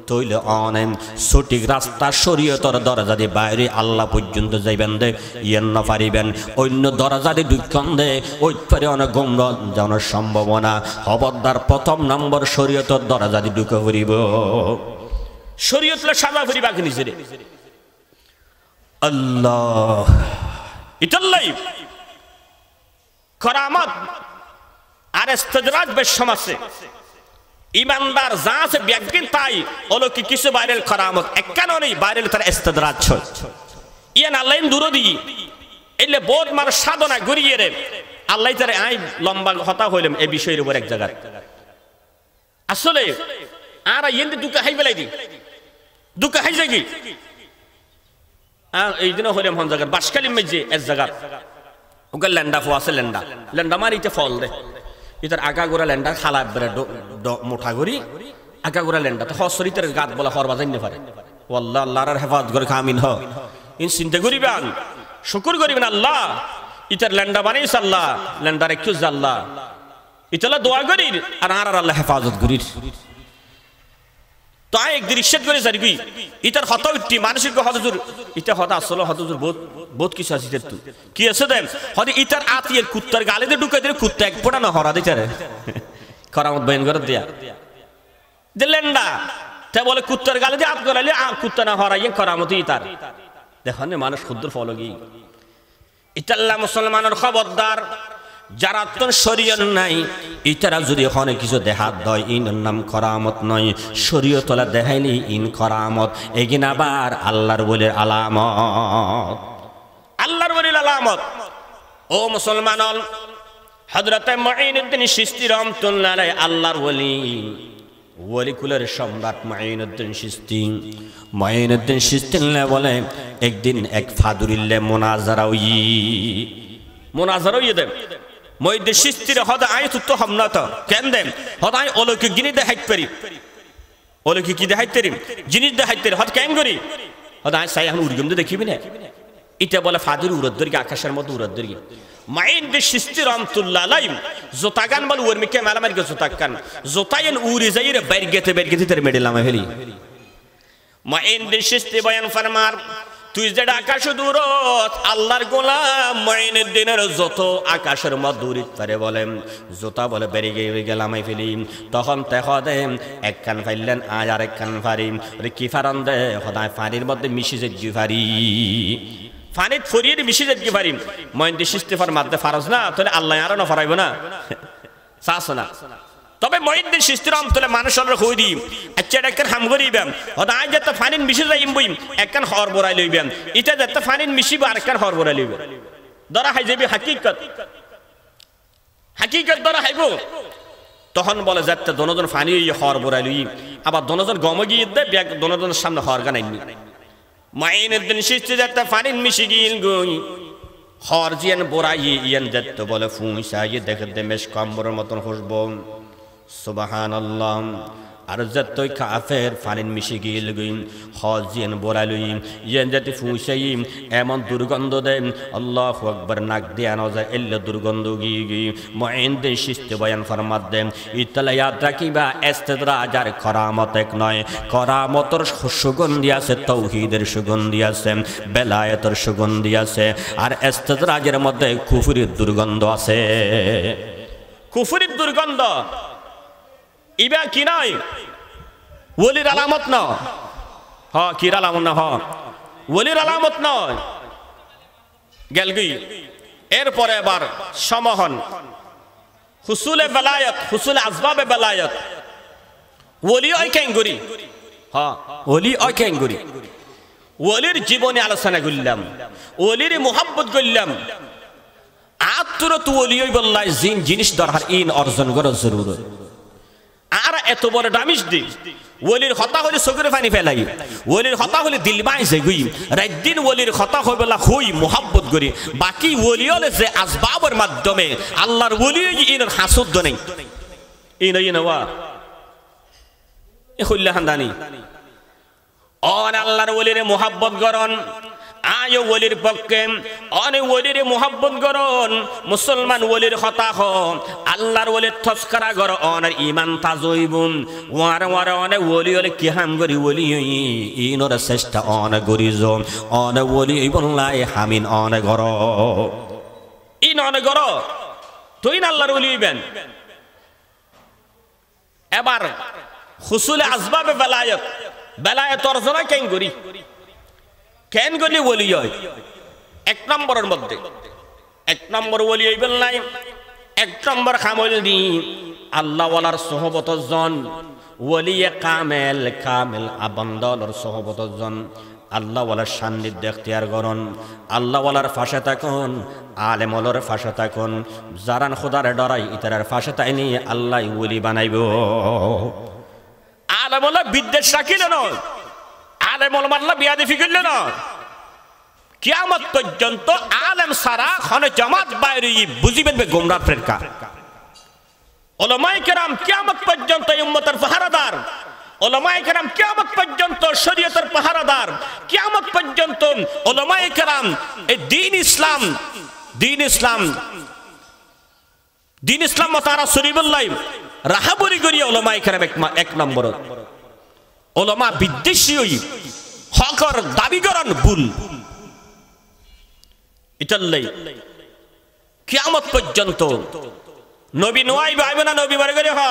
তইলে অনেক সঠিক রাস্তা শরীয়তর দরজা দিয়ে বাইরে আল্লাহ পর্যন্ত যাইবেন দে ইয়েন না পারিবেন অন্য দরজা দিয়ে ঢুকন দে ওই পারে অনেক গোমরা যাওয়ার সম্ভাবনা খবরদার প্রথম নম্বর শরীয়তর দরজা দিয়ে ঢুকে পড়িব শরীয়তলে সাজা পড়িবা কি নিজেরে আল্লাহ ইতাল্লাই করামত আর ইস্তিদরাজ বেশ সমাজে ইমানদার যা আছে ব্যক্তিন তাই অলৌকিক কিছু বাইরের করামত একখানো নেই বাইরের তার ইস্তিদরাজ ছয় ইয়ান আল্লাহ দূর দিই এলে বহুত মানুষ সাধনা ঘুরিয়ে রে আল্লাহ তারে আই লম্বা হতা হইলাম এই বিষয়ের উপর এক জায়গায় আসলে আর ইয়েন্দি দুকা হাই বেলাই দি দুকা হাই যাই এই দিনও হইলাম হন জায়গার বাসকালি মেজে এক জায়গার ওকে ল্যান্ডা ফো আছে ল্যান্ডা ল্যান্ডা মারিতে ফল দে ইতার আগা গোড়া ল্যান্ডা খালা বেড়ে মোটা করি আগা গোড়া ল্যান্ডা তো হসরিতের গাত বলা হরবা জানি পারে আল্লাহ আল্লাহর হেফাজত করে খামিন হ ইন চিন্তা করিবেন শুকুর করিবেন আল্লাহ ইতার ল্যান্ডা বানাইছে আল্লাহ ল্যান্ডার একটু আল্লাহ ইতালা দোয়া করির আর আল্লাহ হেফাজত করির তো আয় একদিন ইচ্ছেদ করে যারি কি ইতার হত উঠি মানসিক হতজুর ইটা হতা আসলে হতজুর বহুত কিছু আছে ইতার তুই কি আছে দেন হতে ইতার আতিয়ার কুত্তার গালিতে ঢুকে দিলে কুত্তা এক ফোঁটা না হরা দিতে রে করামত বয়ান করে দিয়া দিলেন না তা বলে কুত্তার গালি দিয়ে আত করাইলে কুত্তা না হরাইয়ে করামত ইতার দেখেন মানুষ ক্ষুদ্র ফল গিয়ে ইতাল্লাহ মুসলমানের খবরদার যারা তোর শরীয়ত নাই ইতারা যদি ওখানে কিছু দেখাত দয় ইন নাম করামত নয় শরীয়তলা দেখাইলি ইন করামত এগিন আবার আল্লাহর বলির আলামত আল্লাহর বলির আলামত ও মুসলমান হযরতে মুঈনুদ্দিন চিশতি রাহমাতুল্লাহ আলাইহি আল্লাহর ওলি কুলের সম্রাট মুঈনুদ্দিন চিশতি বলে একদিন এক ফাদুরিল্লে মোনাজারা দে মইদে চিশতির হদা আই তুত হামনাত কেন দেন হদাই অলৌকিক জিনিস দেখাইতে পারি অলৌকিক কি দেখাইতে পারি জিনিস দেখাইতে হদ কেন করি হদাই সাই এখন উড়গম দেখিবি না এটা বলে ফাদুর উড়দ্দরগি আকাশের মতো উড়দ্দরগি মুঈনুদ্দিন চিশতি রাহমাতুল্লাহ আলাইহি জোতাগান বল ওরমিকে মালামারি কে জোতাকান জোতায়েন উড়ি যাইরে বেরগেতে তার মেডেলাম ফেলি মুঈনুদ্দিন চিশতি বয়ান ফরমার তুই যেটা আকাশ দূরত আল্লাহর গোলাম মুঈনুদ্দিনের যত আকাশের মধ্যে দূরিত পারে বলেন জোতা বলে বেরিয়ে গেলাম ফেলি তখন দেখা দে এক কান ফাইলেন আর এক কান ফারিম কি ফারান দে সদায় পানির মধ্যে মিশি যে ফারি পানিত ফরিয়ে মিশি যে ফারিম মুঈনুদ্দিন চিশতিফার মাধ্যে ফারজ না তাহলে আল্লাহ আরো না ফারাইব না চাস না তবে মুঈনুদ্দিন চিশতি রাহমাতুল্লাহ মানুষের কই দিই আচ্ছা একখান হাম করিবেন হদাই যেতে ফানিন মিশে যাইম বইম একখান হর বড়াই লইবেন এটা যেতে ফানিন মিশিব আর একখান হর বড়াই লইবেন ধরা হাই যাবি হাকিকত ধরা হাইব তখন বলে যেতে দনজন ফানি হর বড়াই লই আবার দনজন গম গিয়ে দে দনজনের সামনে হর গানাইনি মুঈনুদ্দিন চিশতি যেতে ফানিন মিশি গিল গই হর জিয়ান বড়াই ইয়ান যেতে বলে ফুঁসাই দেখতে মেশ কম্বরের মতন খুশবো সুবহানাল্লাহ আর যতই কাফের ফানিন মিশে গিয়ে লইম হজিয়ান বড়ালই ইয়ান জাতি ফুঁসাই এমন দুর্গন্ধ দেন আল্লাহু আকবার নাক দিয়া না যায় এল্লা দুর্গন্ধ গিয়ে মুঈনুদ্দিন চিশতি বয়ান ফরমাত দেন ইতলা ইয়াদ রাখিবা ইস্তিদরাজ আর করামত এক নয় করামতের সুগন্ধি আছে তাওহীদের সুগন্ধি আছে বেলায়েতের সুগন্ধি আছে আর ইস্তিদরাজের মধ্যে কুফরির দুর্গন্ধ আছে কুফরির দুর্গন্ধ ইবা কি নয় ওলির আলামত না হ কির আলামত না হ ওলির আলামত নয় গেলগি এরপরে আবার সমহন হুসুলে বেলায়েত হুসুলে আসবাবে বেলায়েত ওলি ওই ক্যাঙ্গুরি হ ওলি ওই ক্যাঙ্গুরি ওলির জীবনে আলোচনা করলাম, ওলির মোহাব্বত করলাম। আত্মরত ওলি বললাই জিন জিনিস দরকার ইন অর্জন করার জরুরত। আর এত বড় দামিশ দি ওলির কথা হলে চোখের পানি ফেলাই, ওলির কথা হলে দিল মাইছে গুই রাত দিন ওলির কথা হই বলা হই মোহাব্বত করি। বাকি ওলি হলে যে আসবাবের মাধ্যমে আল্লাহর ওলি ইনের হাসুদ নেই ইন ইনওয়া এ হইলা হান্দানি অন আল্লাহর ওলির মোহাব্বত করন। আয় ওলির পক্ষে অনেক ওলির মোহাব্বত করন। মুসলমান ওলির কথা হ আল্লাহর ওলির তস্করা কর অনের ইমান তাজইবুন ওয়ার ওয়ার অনেক ওলি হলে কি হাম করি ওলি ইনর চেষ্টা অনেক গরিজ অনেক ওলি বললাই হামিন অনেক গর ইন অনেক গর তুই না আল্লাহর ওলি হইবেন। এবার হুসুলে আসবাবে বেলায়েত, বেলায়েত অর্জনা কেন করি কেন গলি ওলি হয়? এক নম্বরের মধ্যে এক নম্বর ওলি হইবেন নাই, এক নম্বর খামল দি আল্লাহ ওয়ালার সোহবত জন ওলিয়ে কামেল কামেল আবন্দলর সোহবত জন আল্লাহ ওয়ালার সান্নিধ্য এখতিয়ার করুন, আল্লাহ ওয়ালার ফাঁসে থাকুন, আলেমলর ফাঁসে থাকুন। যারান খোদার ডরাই ইতারার ফাঁসে তাই নিয়ে আল্লাহ ওলি বানাইব। আলেমলা বিদ্বেষ রাখিল না, আলেমল মাল্লা বিয়াদিফি করল না। কিয়ামত পর্যন্ত আলেম সারা খনে জামাত বাইরে বুঝিবেন গোমরাহ ফেরকা। উলামায়ে কেরাম কিয়ামত পর্যন্ত উম্মতের পাহারাদার, উলামায়ে কেরাম কিয়ামত পর্যন্ত শরীয়তের পাহারাদার। কিয়ামত পর্যন্ত উলামায়ে কেরাম এই দ্বীন ইসলাম দ্বীন ইসলাম দ্বীন ইসলাম তারা শরীফুল্লাহ রাহাবরি করিয়া উলামায়ে কেরাম এক নম্বর। উলামা বিদ্বেষী হই হকর দাবি করেন ভুল। ইতাল্লাই কিয়ামত পর্যন্ত নবী নয়াইবে আইবে না নবী বারে করে হ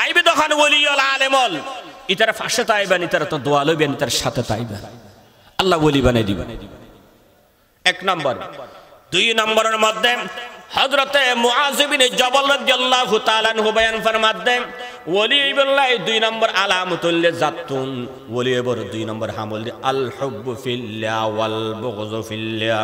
আইবে তখন ওলিউল আলেমল ইতারা ফাঁসে তাইবেন, ইতারা তো দোয়া লইবেন, ইতার সাথে তাইবেন আল্লাহ ওলি বানাই দিবেন। এক নম্বর। দুই নম্বরের মধ্যে হযরতে মুআয ইবনে জাবাল রাদিয়াল্লাহু তাআলা আনহু বয়ান ফরমাতেন ওলি বিল্লাহ দুই নম্বর আলামাতুল জাতুন ওলি বর দুই নম্বর হামল আল হুব্বু ফিল্লাহ ওয়াল বুগযু ফিল্লাহ।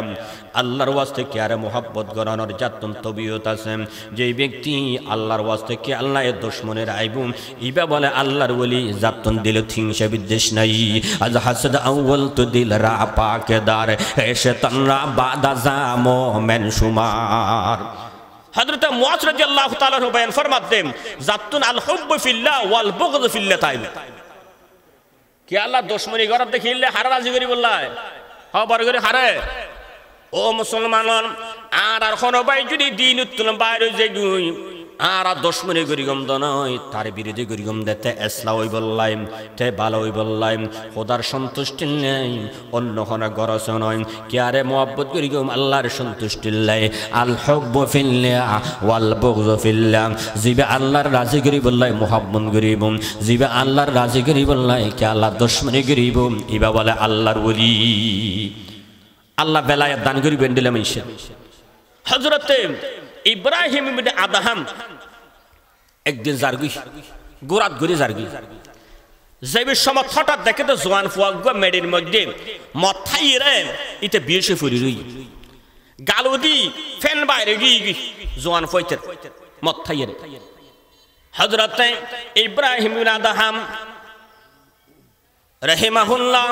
আল্লাহর ওয়াস্তে কি আর মোহাব্বত করানোর জাতুন তবিয়ত আছে। যে ব্যক্তি আল্লাহর ওয়াস্তে কি আল্লাহর দুশমনের আইবু ইবা বলে আল্লাহর ওলি জাতুন দিল হিংসা বিদ্বেষ নাই। আজ হাসদ আউয়াল তো দিল রা পাকেদার এ শয়তানরা বাদা জামো মেন শুমার। হযরত মুআয রাদিয়াল্লাহু তাআলা বয়ান ফরমাতেন জাতুন আল হুব্বু ফিল্লাহ ওয়াল বুগযু ফিল্লাহ তাইল। কি আল্লাহ দুশমনি গরব দেখিলে হারা রাজি করি বললাই হ বড় করে হারে। ও মুসলমান আর আর কোন ভাই যদি দিন উত্তোলন বাইরে যে দুই আর দুশমনি করি গম দনই তার বিরোধী করি গম দেতে ইসলাম হই বললাই তে ভালো হই বললাই খোদার সন্তুষ্টি নেই অন্য কোন গরজ নয়। কি আরে মোহাব্বত করি গম আল্লাহর সন্তুষ্টি লাই। আল হুব্বু ফিল্লাহ ওয়াল বুগযু ফিল্লাহ। জিবে আল্লাহর রাজি করি বললাই মোহাব্বত করিব, জিবে আল্লাহর রাজি করি বললাই কি আল্লাহ দুশমনি করিব ইবা বলে আল্লাহর ওলি। আল্লাহ বেলায়েত দান করিবেন দিলাম ইনশাআল্লাহ। হযরতে ইব্রাহিম ইবনে আদহাম একদিন জারগুই গোরাত ঘুরে জারগুই যাইবে সময় হঠাৎ দেখে তো জোয়ান ফুয়া মেডির মধ্যে মথাই রে ইতে বিয়েছে ফুরি রই গালুদি ফেন বাইরে গিয়ে জোয়ান ফইতে মথাই রে। হযরতে ইব্রাহিম ইবনে আদহাম রাহিমাহুল্লাহ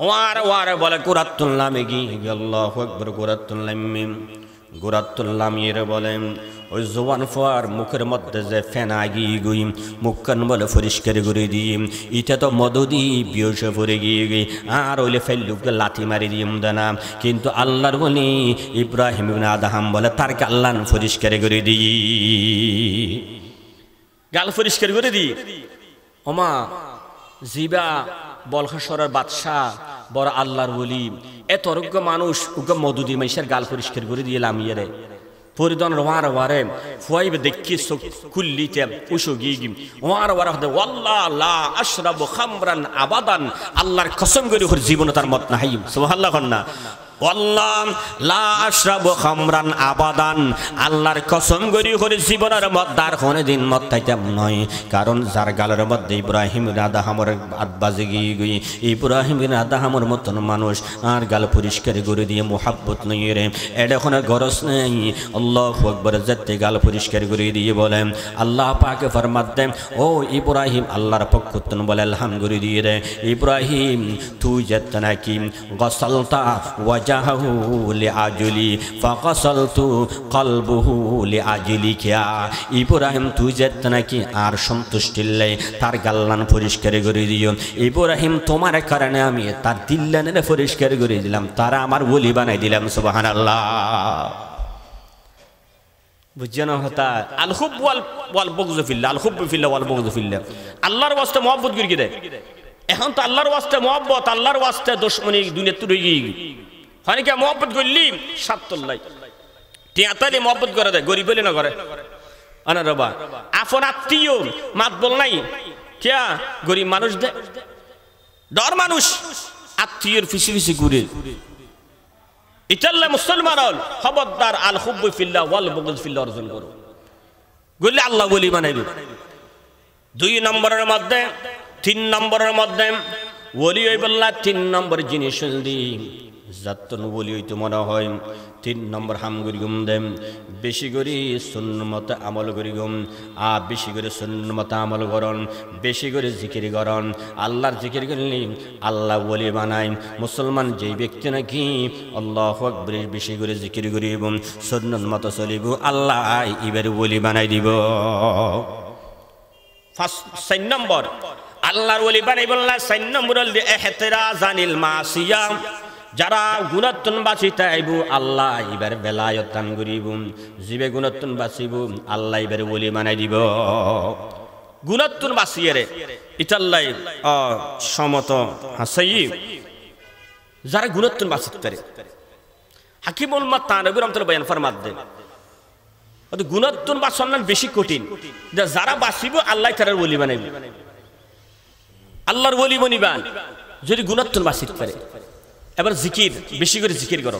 ওয়ার ওয়ার বলে কুরাতুল্লাহ মেগি আল্লাহু আকবার কুরাতুল্লাহ মিম গুরাতুল্লাহ মিরে বলেন ওই জওয়ান ফোয়ার মুখের মধ্যে যে ফেনা গিয়ে গুই মুখখান বলে পরিষ্কার করে দিই এটা তো মদদি বিয়সে পড়ে গিয়ে আর ওইলে ফেললুকে লাথি মারি দিই দেনা। কিন্তু আল্লাহর বলি ইব্রাহিম ইবনে আদহাম বলে তার গাল্লান পরিষ্কার করে দিই, গাল পরিষ্কার করে দিই। ওমা জিবা বলখাসরের বাদশাহ বড় আল্লাহর ওলি এত অরোগ্য মানুষ উগ্র মদুদি মাইশের গাল পরিষ্কার করে দিলাম ইয়ে পরিদন ওয়ার ওয়ারে ফুয়াইবে দেখি চোখ খুললিতে উসু গিয়ে ওয়ার ওয়ার হতে ওয়াল্লাহ লা আশরাবু খামরান আবাদান আল্লাহর কসম করে ওর জীবনে তার মত নাই সুবহানাল্লাহ না। আল্লাহ লা আশরাবু খামরান আবাদান, আল্লাহর কসম করি করে জীবনের মধ্যে আর কোনদিন মদ খাইতাম নয়। কারণ যার গালের মধ্যে ইব্রাহিম আদাহামর আদবাজি গিয়ে ইব্রাহিম আদাহামর মতন মানুষ আর গাল পরিষ্কার করে দিয়ে মোহাব্বত নিয়ে রে এটা কোনো গরজ নেই। আল্লাহু আকবার, যাতে গাল পরিষ্কার করে দিয়ে বলেন আল্লাহ পাকে ফরমাত দেন ও ইব্রাহিম, আল্লাহর পক্ষ থেকে বলে আলহামদুলিল্লাহ দিয়ে রে ইব্রাহিম তুই যাতে নাকি গসলতা ওয়াজাহু লিআজলি ফাগসলতু কলবুহু লিআজলিকা, ইব্রাহিম তুই যাতে নাকি আর সন্তুষ্টিলে তার গাল্লান পরিষ্কার করে দিও। ইব্রাহিম তোমার কারণে আমি তার দিল্লানে পরিষ্কার করে দিলাম, তারা আমার ওলি বানাই দিলাম। সুবহানাল্লাহ। বুঝছেন হতা আল হুব ওয়াল বুগয ফিল্লাহ, আল হুব ফিল্লাহ ওয়াল বুগয ফিল্লাহ। আল্লাহর ওয়াস্তে মহব্বত করি দেয়। এখন তো আল্লাহর ওয়াস্তে মহব্বত, আল্লাহর ওয়াস্তে দুশমনি দুনিয়া তুই হনিকা মহব্বত করলি সাতল্লাই টিয়াতালি মহব্বত করে দেয়, গরিব হলে না করে আনা রবা আপন আত্মীয় মাত বল নাই কিয়া গরিব মানুষ দে ডর মানুষ আত্মীয়র ফিসি ফিসি ঘুরে। ইতাল্লা মুসলমান হল খবরদার আল হুব্বু ফিল্লাহ ওয়াল বুগয ফিল্লাহ অর্জন করো, বললে আল্লাহ বলি বানাইবে। 2 নম্বরের মধ্যে 3 নম্বরের মধ্যে ওলি হইবল্লাহ 3 নম্বর জিনিস দি যাতন ওলি হইতে মনে হয় 3 নম্বর হাম করি গুম দেম বেশি করে সুন্নত আমল করি গুম আর বেশি করে সুন্নত আমল করন, বেশি করে জিকির করন। আল্লাহর জিকির করলে আল্লাহ ওলি বানায়। মুসলমান যেই ব্যক্তি নাকি আল্লাহু আকবার বেশি করে জিকির করিব সুন্নত মতো চলিব, আল্লাহ এবারে ওলি বানাই দিব। 4 নম্বর আল্লাহর ওলি বানাই বললা। 4 নম্বর হল ইহতিরাজানিল মাসিয়া, যারা গুণাত্তন বাঁচিতে আইব আল্লাহ এবার বেলায়ত দান করিব, জীবে গুণাত্তন বাঁচিব আল্লাহ এবার ওলি বানাই দিব। গুণাত্তন বাঁচিয়ে রে ইতাল্লাই সমত হাসাই যারা গুণাত্তন বাঁচিতে পারে। হাকিমুল মাত তানবী রাহমাতুল্লাহ বয়ান ফরমাত দেন গুণাত্তন বাঁচানো বেশি কঠিন, যারা বাঁচিব আল্লাহ তার ওলি বানাইব। আল্লাহর ওলি বনিবান যদি গুণাত্তন বাঁচিতে পারে। এবার জিকির বেশি করে জিকির করো।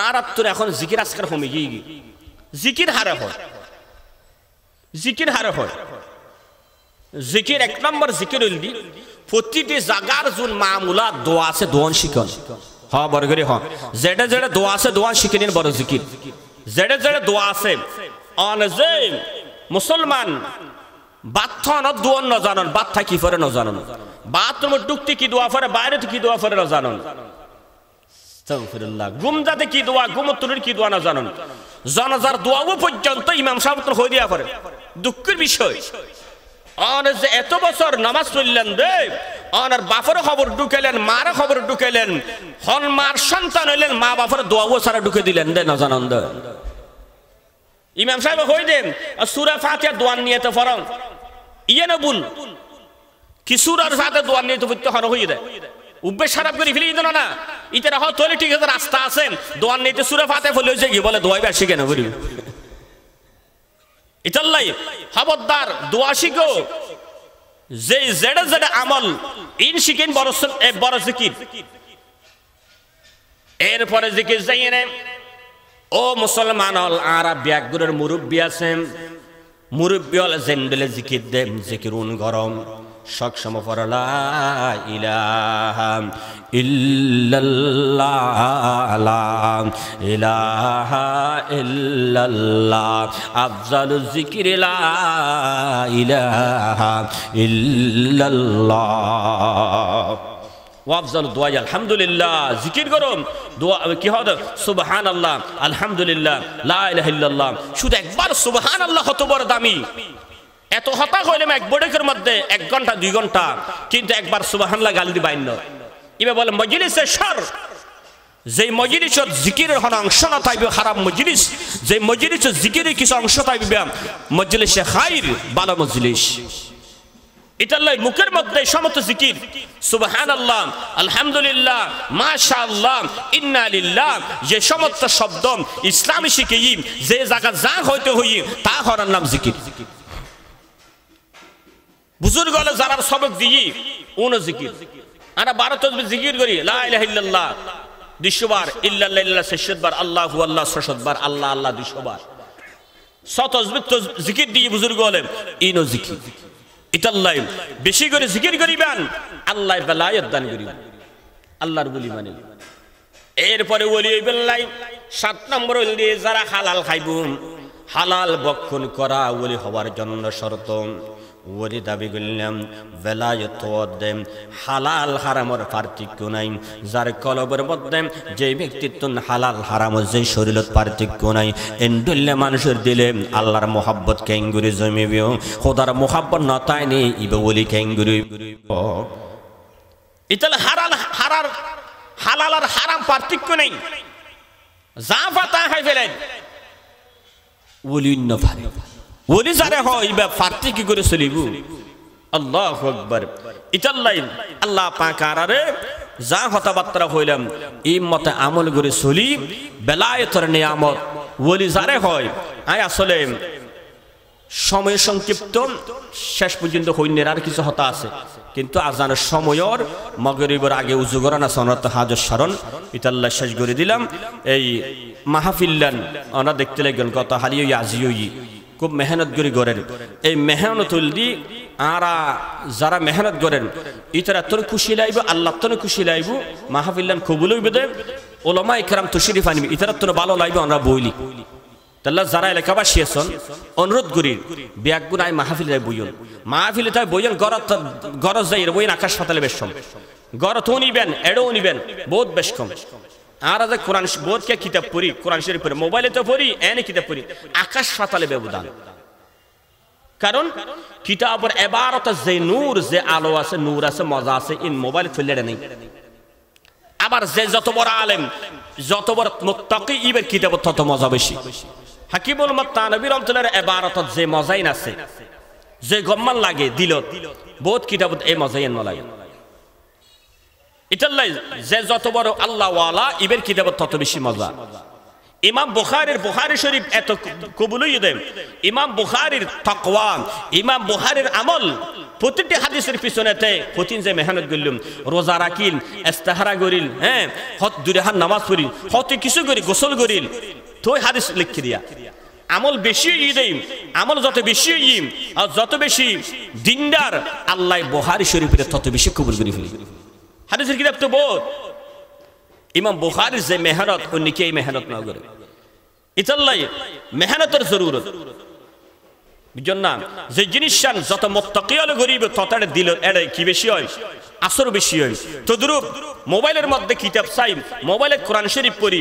আর তোর এখন জিকির আজকাল কমে গিয়ে জিকির হারে হয়, জিকির হারে হয়। জিকির 1 নম্বর জিকির হইলি প্রতিটি জাগার যোন মামুলা দোয়া আছে দোয়ান শিখন হ বড় করে হ যেটা যেটা দোয়া আছে দোয়ান শিখে নিন বড় জিকির। যেটা যেটা দোয়া আছে অন যে মুসলমান বাথন দোয়ান ন জানন বাথা কি ফরে ন জানন, বাথরুমে ঢুকতে কি দোয়া ফরে বাইরে কি দোয়া ফরে ন জানন, আস্তাগফিরুল্লাহ গুম যাতে কি দোয়া গুমতুনের কি দোয়া না জানন, জানাজার দোয়াও পর্যন্ত ইমাম সাহেব তো হই দিয়া পারে। দুঃখের বিষয় অন যে এত বছর নামাজ পড়লেন দে অনার বাপের খবর ঢুকাইলেন, মার খবর ঢুকাইলেন, হন মার সন্তান হইলেন, মা বাপের দোয়াও সারা ঢুকে দিলেন দে না জানন দে। ইমাম সাহেব হই দেন সূরা ফাতিহা দোয়া নিয়ে তো ফরং ইয়ে না বুল কি সূরার সাথে দোয়া নিয়ে তো পড়তে হন হই দেয় উব্বে খারাপ করে ফেলি দিল না ইতারা হয় তোলে ঠিক আছে রাস্তা আছে দোয়া নিতে সূরা ফাতিহা বলে হইছে কি বলে দোয়াই বেশি কেন করি ইতাল্লাই খবরদার দোয়া শিখো। যে জেডে জেডে আমল ইন শিখেন বড় জিকির। এরপরে জিকির যাইয়ে ও মুসলমান হল আরা ব্যাগুরের মুরব্বী আছেন, মুরব্বী হল জেন্ডেলে জিকির দেন জিকিরুন গরম সক্ষম পড়া লা ইলাহা ইল্লাল্লাহ লা ইলাহা ইল্লাল্লাহ আফজালু যিকরি লা ইলাহা ইল্লাল্লাহ ওয়াফজাল দোয়া আলহামদুলিল্লাহ জিকির করুন দোয়া কি হবে সুবহানাল্লাহ আলহামদুলিল্লাহ লা ইলাহা ইল্লাল্লাহ। শুধু একবার সুবহানাল্লাহ কত বড় দামি। এত হতা হইলাম এক বড়ের মধ্যে 1 ঘন্টা 2 ঘন্টা কিন্তু একবার সুবহানাল্লাহ গাল দি বাইন ইবে বলে মজলিসে শর যে মজলিসত জিকিরের হন অংশ না থাকবে খারাপ মজলিস, যে মজলিসে জিকিরের কিছু অংশ থাকবে মজলিসে খাইর ভালো মজলিস। ইতাল্লাহ মুখের মধ্যে সমস্ত জিকির সুবহানাল্লাহ আলহামদুলিল্লাহ মাশাআল্লাহ ইন্না লিল্লাহ যে সমস্ত শব্দ ইসলামী শিখেই যে জায়গা যা হইতে হই তা হরার নাম জিকির। বুজুর্গ হলে যারা সবক দিই ওন জিকির আমরা 12 তসবিহ জিকির করি লা ইলাহা ইল্লাল্লাহ 200 বার, ইল্লাল্লাহ ইল্লাল্লাহ 600 বার, আল্লাহু আল্লাহ 600 বার, আল্লাহ আল্লাহ 200 বার। তসবিহ জিকির দিয়ে বুজুর্গ বলেন ইনো জিকির ইতাল্লাহ বেশি করে জিকির করিবেন আল্লাহ বেলায়েত দান করিবেন, আল্লাহর বলি মানে। এরপরে ওলি হইবেন লাই 7 নম্বর হইল যারা হালাল খাইব, হালাল ভক্ষণ করা ওলি হওয়ার জন্য শর্ত। ওলি দাবি করলাম বেলায়েত দেন হালাল হারামের পার্থক্য নাই, যার কলবের মধ্যে যে ব্যক্তিত্ব হালাল হারাম যে শরীরত পার্থক্য নাই, এন্ডুল্লে মানুষের দিলে আল্লাহর মোহাব্বত কেঙ্গুরি জমিবে, খোদার মোহাব্বত নতায় নেই ইবে ওলি কেঙ্গুরি। ইতাল হালাল আর হারাম পার্থক্য নেই, যা পাতা খাই ফেলেন ওলি ন পারে, ওলি যারা হয় ইবা পার্থক্য করে চলিব। আল্লাহু আকবার। ইতাল্লাই আল্লাহ পাক আরে যা কথাবার্তা হইলাম এই মতে আমল করে চলি, বেলায়েতের নিয়ামত ওলি যারা হয়। আয় আসলে সময় সংক্ষিপ্ত, শেষ পর্যন্ত হইনের আর কিছু হতা আছে, কিন্তু আজানের সময়ের মাগরিবের আগে উজু করান সনত হাজর স্মরণ ইতাল্লাহ শেষ করে দিলাম। এই মাহফিল্লান ওনা দেখতে লাগবেন কত হালিও আজিও খুব মেহনত করে করেন। এই মেহনত দি আরা যারা মেহনত করেন ইতারা তোর খুশি লাইব, আল্লাহ তোর খুশি লাইব, মাহফিল্লান কবুল হইবে দে, ওলামা ইকরাম তশরিফ আনবি, ইতারা তোর ভালো লাইবে আমরা বইলি। তাহলে যারা এলাকাবাসী আছেন অনুরোধ করি ব্যাগুন আই মাহফিলে বইন, মাহফিলে তাই বইন গরজ যাই বইন আকাশ পাতালে বেশ কম, গরত নিবেন এড়ও নিবেন বহুত বেশ কম। আর আজ কোরআন বোধকে কিতাব পড়ি, কোরআন শরীফ পড়ি, মোবাইলে তো পড়ি, এনে কিতাব পড়ি, আকাশ পাতালে ব্যবধান। কারণ কিতাবের এবারত যে নূর যে আলো আছে, নূর আছে, মজা আছে, ইন মোবাইল ফেলে নেই। আবার যে যত বড় আলেম যত বড় মুত্তাকি ইবের কিতাবত তত মজা বেশি। হাকিমুল মুত্তানবী রাহমাতুল্লাহ এবারত যে মজাই আছে, যে গম্মান লাগে দিলত, বহুত কিতাবত এই মজাই ন লাগে। ইতাল্লাই যে যত বড় আল্লাহ ওয়ালা ইবের কিতাবত তত বেশি মজা। ইমাম বুখারী শরীফ এত কবুল হইয়ে, ইমাম বুখারীর তাকওয়া, ইমাম বুখারীর আমল, প্রতিটি হাদিসের পিছনেতে কঠিন যে মেহনত করলাম, রোজা রাখিল, ইস্তেহারা করিল, হ্যাঁ হত দুরাহান নামাজ পড়িল, হতে কিছু করি গোসল করিল, তো হাদিস লিখে দিয়া আমল বেশি দেই। আমল যত বেশি আর যত বেশি দিনদার আল্লাহ বুখারী শরীফের তত বেশি কবুল করে ফেলি। হাদিসের কিতাব তো বহুত। ইমাম বুখারীর যে মেহনত অন্য কেউ মেহনত না করে, ইতাল্লাই মেহনতের জরুরত। বুঝছেন না, যে জিনিস যত মুত্তাকি হলে গরিব তত দিল এড়ে কি বেশি হয়, আসর বেশি হয়। তদ্রুপ মোবাইলের মধ্যে কিতাব চাই, মোবাইলে কোরআন শরীফ পড়ি,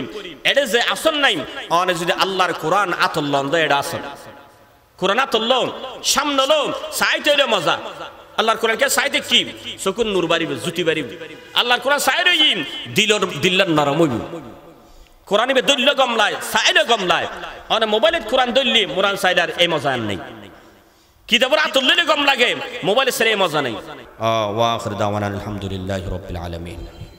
এড়ে যে আসর নাই, অনে যদি আল্লাহর কোরআন আতল্লন দেয় এটা আসর। কোরআন আতল্ল সামনে লো চাইতে হইলে মজা। আল্লাহর কোরআনকে চাইতে কি চকুন নূর বাড়িবে, জুতি বাড়িবে। আল্লাহর কোরআন চাইরে দিলর নরম হইব। কোরআন দৈল্য গমলায় চাইলে গমলায়, অনে মোবাইলের কোরআন দৈল্য মোরান চাইলার এই মজা আর নেই। কিতাবের আতল্লে গম লাগে, মোবাইলে ছেড়ে মজা নেই। ওয়া আখির দাওয়ানা আলহামদুলিল্লাহি রাব্বিল আলামিন।